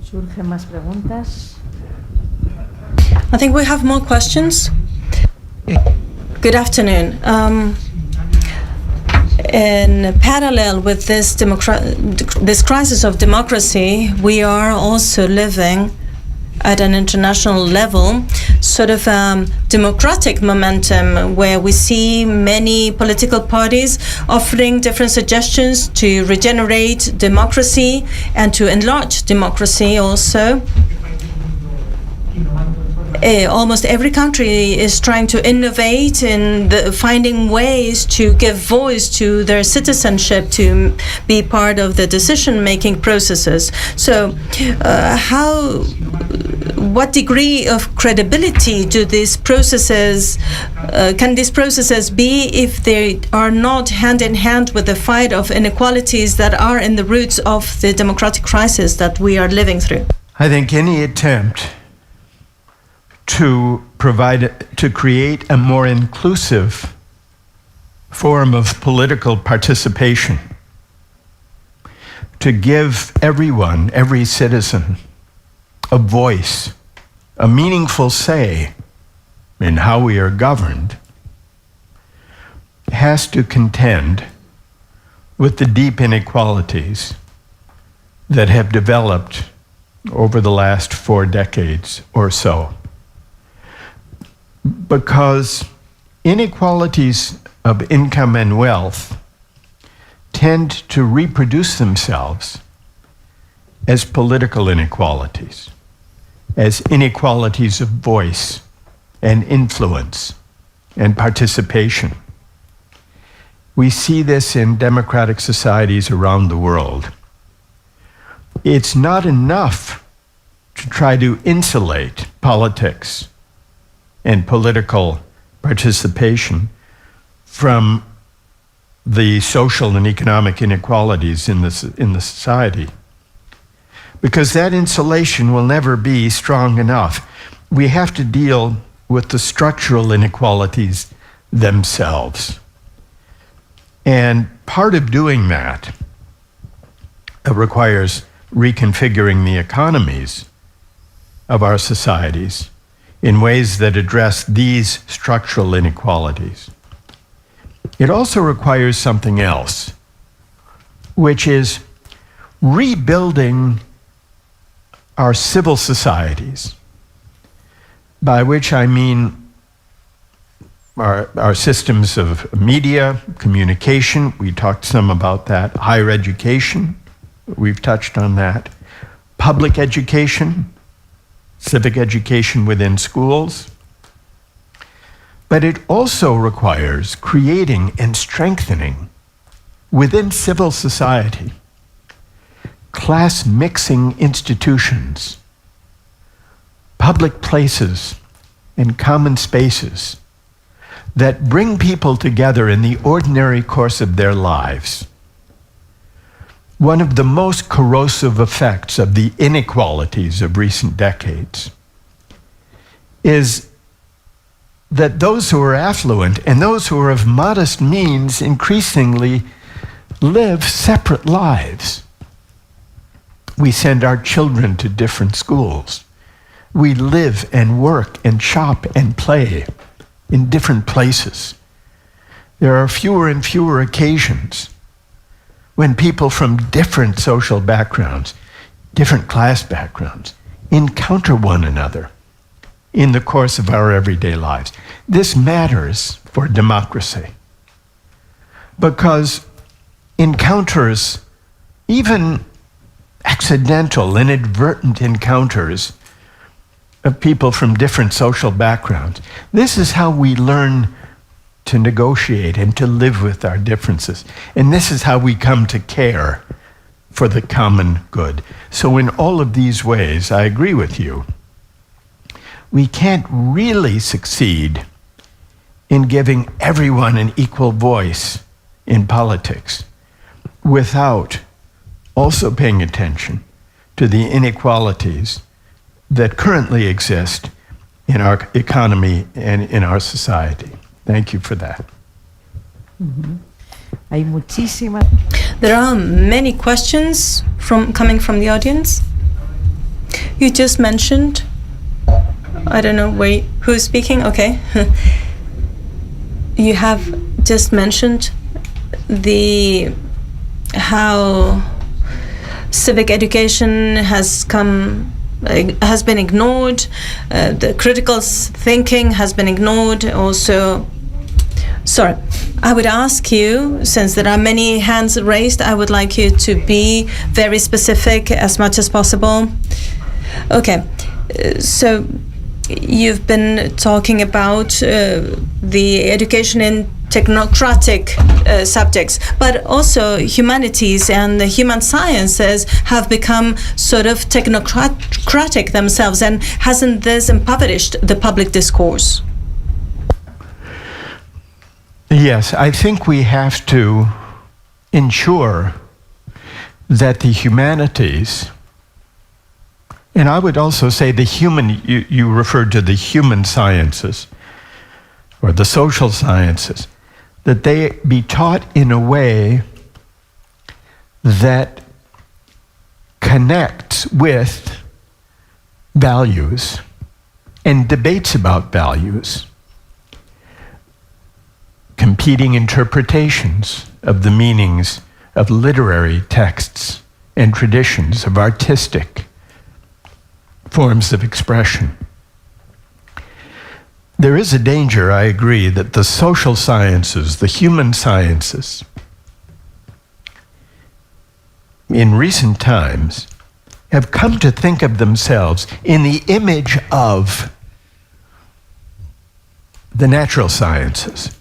¿Surgen más preguntas? I think we have more questions. Good afternoon. In parallel with this crisis of democracy, we are also living at an international level, sort of democratic momentum where we see many political parties offering different suggestions to regenerate democracy and to enlarge democracy also. Almost every country is trying to innovate in finding ways to give voice to their citizenship, to be part of the decision-making processes. So, what degree of credibility do these processes, can these processes be if they are not hand in hand with the fight of inequalities that are in the roots of the democratic crisis that we are living through? I think any attempt to create a more inclusive form of political participation, to give everyone, every citizen, a voice, a meaningful say in how we are governed, has to contend with the deep inequalities that have developed over the last 4 decades or so. Because inequalities of income and wealth tend to reproduce themselves as political inequalities, as inequalities of voice and influence and participation. We see this in democratic societies around the world. It's not enough to try to insulate politics and political participation from the social and economic inequalities in the society, because that insulation will never be strong enough. We have to deal with the structural inequalities themselves. And part of doing that requires reconfiguring the economies of our societies in ways that address these structural inequalities. It also requires something else, which is rebuilding our civil societies, by which I mean our systems of media, communication, we talked some about that, higher education, we've touched on that, public education, civic education within schools, But it also requires creating and strengthening within civil society class-mixing institutions, public places, and common spaces that bring people together in the ordinary course of their lives. One of the most corrosive effects of the inequalities of recent decades is that those who are affluent and those who are of modest means increasingly live separate lives. We send our children to different schools. We live and work and shop and play in different places. There are fewer and fewer occasions when people from different social backgrounds, different class backgrounds, encounter one another in the course of our everyday lives. This matters for democracy because encounters, even accidental, inadvertent encounters of people from different social backgrounds, this is how we learn to negotiate and to live with our differences. And this is how we come to care for the common good. So in all of these ways, I agree with you. We can't really succeed in giving everyone an equal voice in politics without also paying attention to the inequalities that currently exist in our economy and in our society. Thank you for that. Hay muchísimas. There are many questions coming from the audience. You just mentioned, I don't know who's speaking. Okay. You have just mentioned how civic education has been ignored. The critical thinking has been ignored. Also, sorry, I would ask you, since there are many hands raised, I would like you to be very specific as much as possible. Okay, so you've been talking about the education in technocratic subjects, but also humanities and the human sciences have become sort of technocratic themselves, and hasn't this impoverished the public discourse? Yes, I think we have to ensure that the humanities, and I would also say you referred to the human sciences or the social sciences, that they be taught in a way that connects with values and debates about values, competing interpretations of the meanings of literary texts and traditions, of artistic forms of expression. There is a danger, I agree, that the social sciences, the human sciences, in recent times, have come to think of themselves in the image of the natural sciences,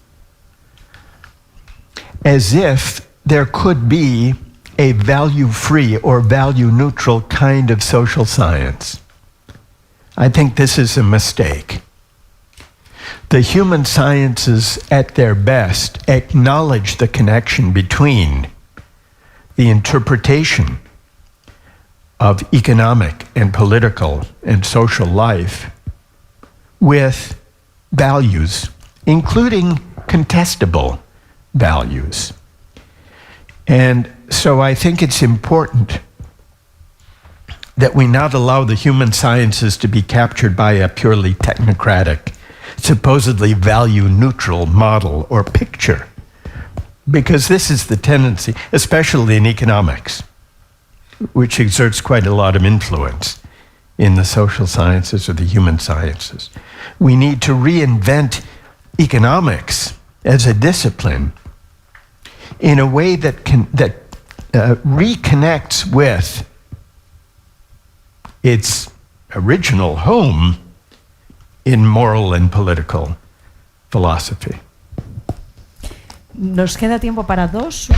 as if there could be a value-free or value-neutral kind of social science. I think this is a mistake. The human sciences, at their best, acknowledge the connection between the interpretation of economic and political and social life with values, including contestable values. And so I think it's important that we not allow the human sciences to be captured by a purely technocratic, supposedly value-neutral model or picture, because this is the tendency, especially in economics, which exerts quite a lot of influence in the social sciences or the human sciences. We need to reinvent economics as a discipline in a way that reconnects with its original home in moral and political philosophy. Nos queda tiempo para dos.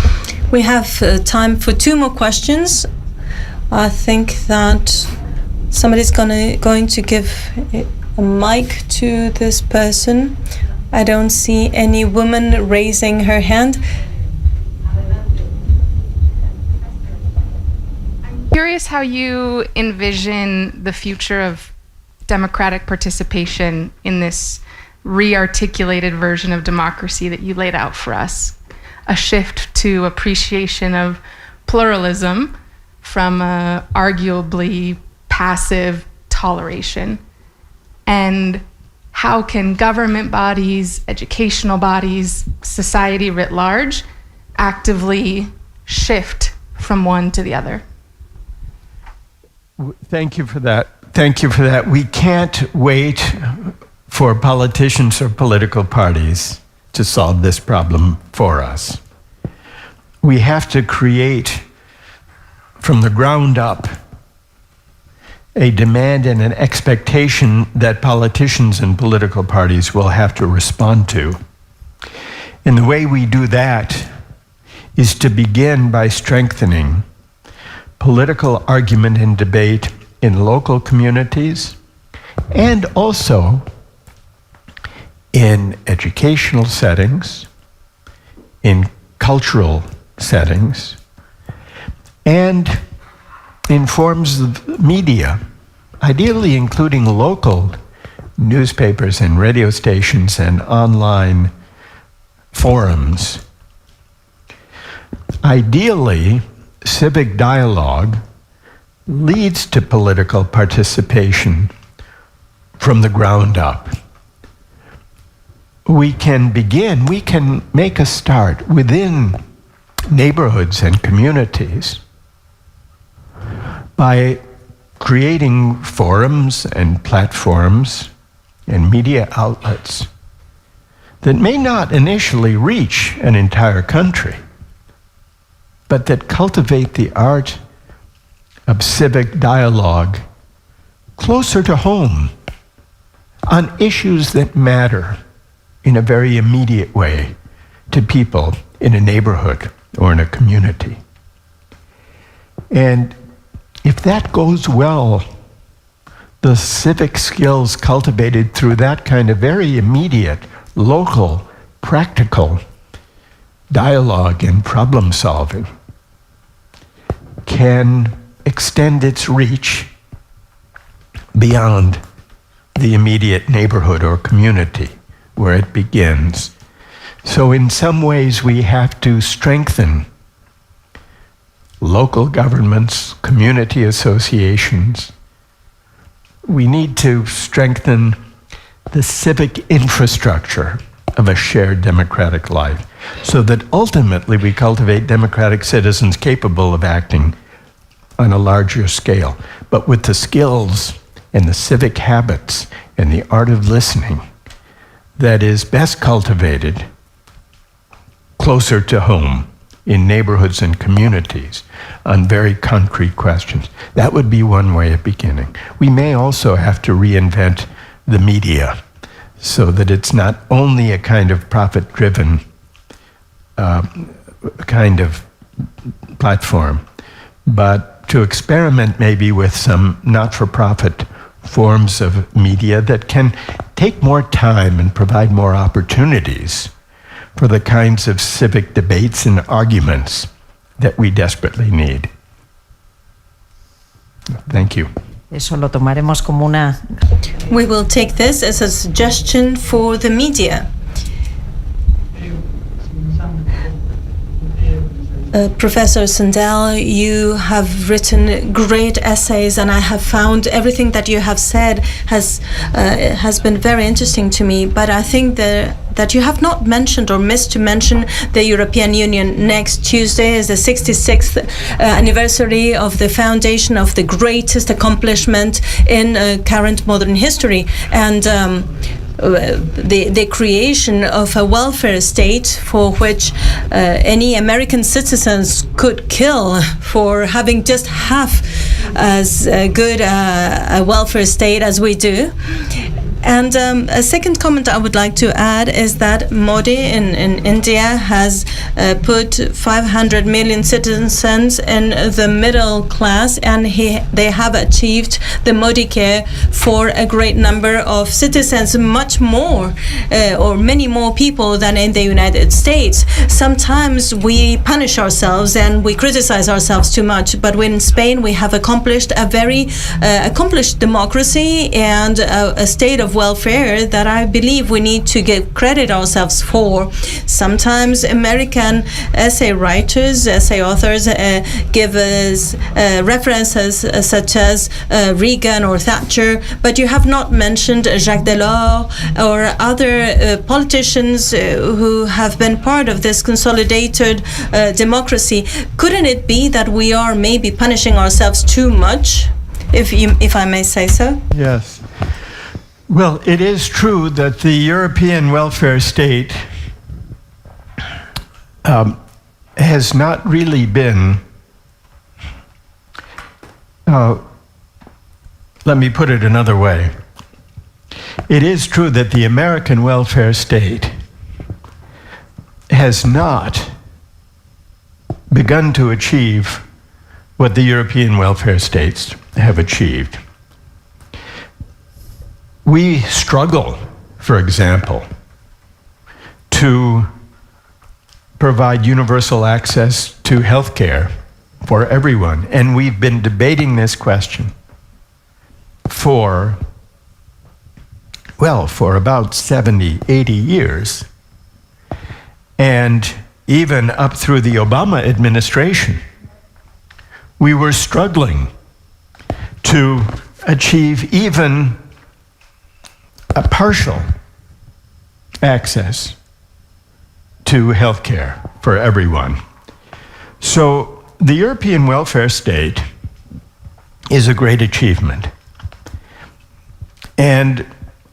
We have time for 2 more questions. I think that somebody's going to give a mic to this person. I don't see any woman raising her hand. I'm curious how you envision the future of democratic participation in this re-articulated version of democracy that you laid out for us. A shift to appreciation of pluralism from arguably passive toleration. And how can government bodies, educational bodies, society writ large actively shift from one to the other? Thank you for that. Thank you for that. We can't wait for politicians or political parties to solve this problem for us. We have to create from the ground up a demand and an expectation that politicians and political parties will have to respond to. And the way we do that is to begin by strengthening political argument and debate in local communities and also in educational settings, in cultural settings, and in forms of media, ideally including local newspapers and radio stations and online forums. Ideally, civic dialogue leads to political participation from the ground up. We can make a start within neighborhoods and communities by creating forums and platforms and media outlets that may not initially reach an entire country, but that cultivate the art of civic dialogue closer to home on issues that matter in a very immediate way to people in a neighborhood or in a community. And if that goes well, the civic skills cultivated through that kind of very immediate, local, practical dialogue and problem solving can extend its reach beyond the immediate neighborhood or community where it begins. So in some ways we have to strengthen local governments, community associations. We need to strengthen the civic infrastructure of a shared democratic life so that ultimately we cultivate democratic citizens capable of acting on a larger scale, but with the skills and the civic habits and the art of listening that is best cultivated closer to home in neighborhoods and communities on very concrete questions. That would be one way of beginning. We may also have to reinvent the media so that it's not only a kind of profit-driven kind of platform, but to experiment maybe with some not-for-profit forms of media that can take more time and provide more opportunities for the kinds of civic debates and arguments that we desperately need. Thank you. Eso lo tomaremos como una... We will take this as a suggestion for the media. Professor Sandel, you have written great essays, and I have found everything that you have said has been very interesting to me. But I think that you have not mentioned or missed to mention the European Union. Next Tuesday is the 66th anniversary of the foundation of the greatest accomplishment in current modern history, and the creation of a welfare state for which any American citizens could kill for having just half as good a welfare state as we do. And a second comment I would like to add is that Modi in India has put 500 million citizens in the middle class, and they have achieved the Modi care for a great number of citizens, much more or many more people than in the United States. Sometimes we punish ourselves and we criticize ourselves too much, but in Spain we have accomplished a very accomplished democracy and a state of welfare that I believe we need to give credit ourselves for. Sometimes American essay writers, essay authors give us references such as Reagan or Thatcher, but you have not mentioned Jacques Delors or other politicians who have been part of this consolidated democracy. Couldn't it be that we are maybe punishing ourselves too much, if I may say so? Yes. Well, it is true that the European welfare state has not really been, let me put it another way. It is true that the American welfare state has not begun to achieve what the European welfare states have achieved. We struggle, for example, to provide universal access to health care for everyone. And we've been debating this question for about 70, 80 years. And even up through the Obama administration, we were struggling to achieve even a partial access to health care for everyone. So the European welfare state is a great achievement. And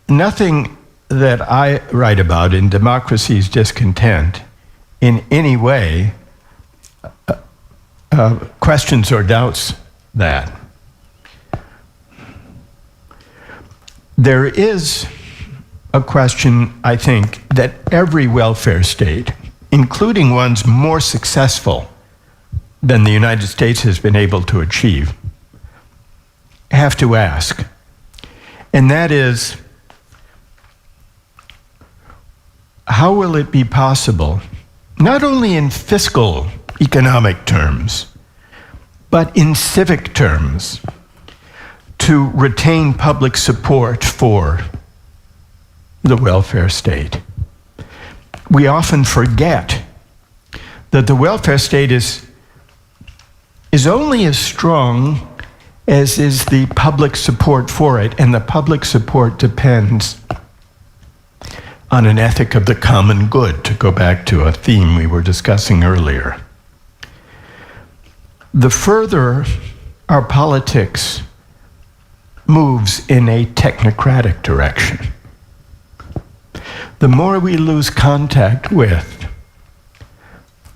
nothing that I write about in Democracy's Discontent in any way questions or doubts that. There is a question, I think, that every welfare state, including ones more successful than the United States has been able to achieve, have to ask. And that is, how will it be possible, not only in fiscal economic terms, but in civic terms, to retain public support for the welfare state? We often forget that the welfare state is only as strong as is the public support for it, and the public support depends on an ethic of the common good, to go back to a theme we were discussing earlier. The further our politics moves in a technocratic direction, the more we lose contact with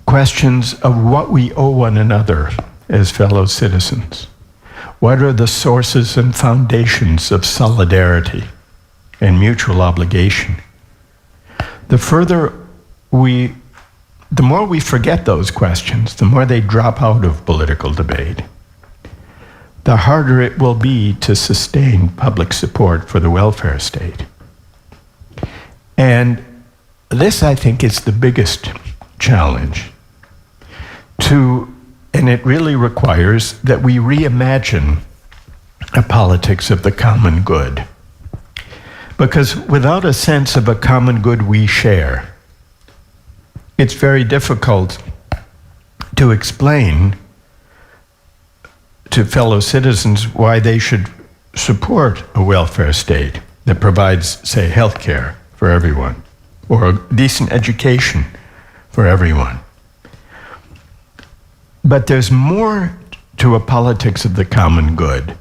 questions of what we owe one another as fellow citizens. What are the sources and foundations of solidarity and mutual obligation? The more we forget those questions, the more they drop out of political debate, the harder it will be to sustain public support for the welfare state. And this, I think, is the biggest challenge, and it really requires that we reimagine a politics of the common good. Because without a sense of a common good we share, it's very difficult to explain to fellow citizens why they should support a welfare state that provides, say, health care for everyone, or a decent education for everyone. But there's more to a politics of the common good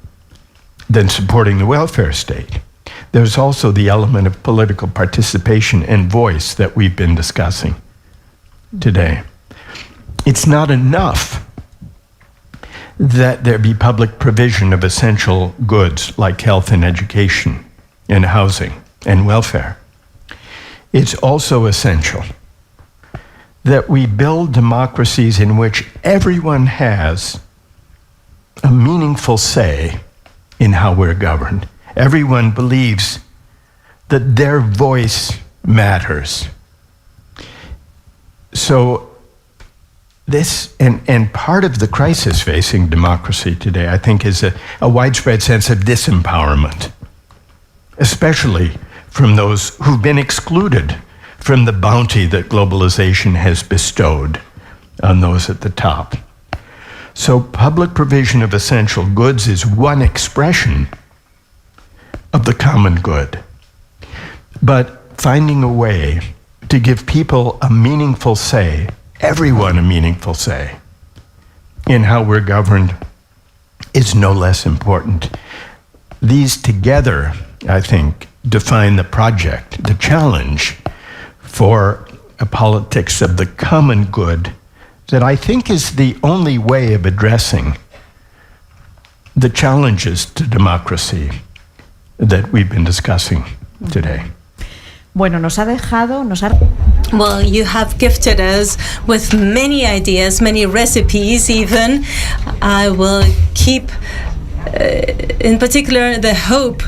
than supporting the welfare state. There's also the element of political participation and voice that we've been discussing today. It's not enough that there be public provision of essential goods like health and education and housing. and welfare, it's also essential that we build democracies in which everyone has a meaningful say in how we're governed. Everyone believes that their voice matters. So this, and part of the crisis facing democracy today, I think, is a widespread sense of disempowerment, especially from those who've been excluded from the bounty that globalization has bestowed on those at the top. So public provision of essential goods is one expression of the common good. But finding a way to give people a meaningful say, everyone a meaningful say, in how we're governed is no less important. These together, I think, define the project, the challenge for a politics of the common good that I think is the only way of addressing the challenges to democracy that we've been discussing today. Bueno, Well, you have gifted us with many ideas, many recipes even. I will keep, in particular, the hope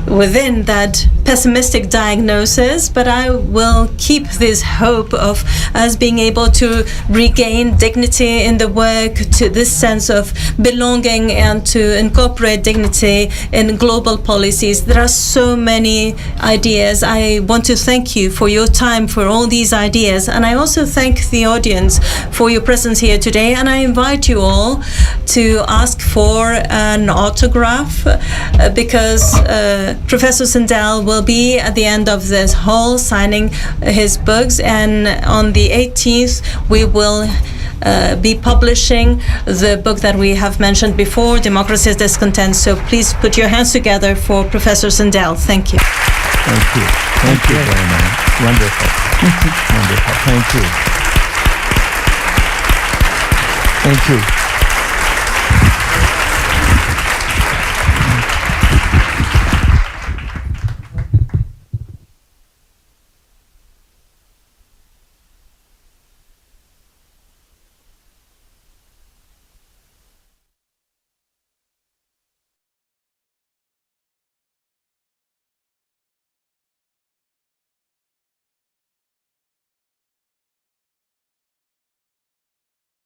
within that pessimistic diagnosis, but I will keep this hope of us being able to regain dignity in the work, to this sense of belonging, and to incorporate dignity in global policies. There are so many ideas. I want to thank you for your time, for all these ideas, and I also thank the audience for your presence here today, and I invite you all to ask for an autograph because Professor Sandel will be at the end of this hall signing his books, and on the 18th we will be publishing the book that we have mentioned before, Democracy as Discontent. So please put your hands together for Professor Sandel. Thank you. Thank you. Thank you very much. Wonderful. Wonderful. Thank you. Thank you.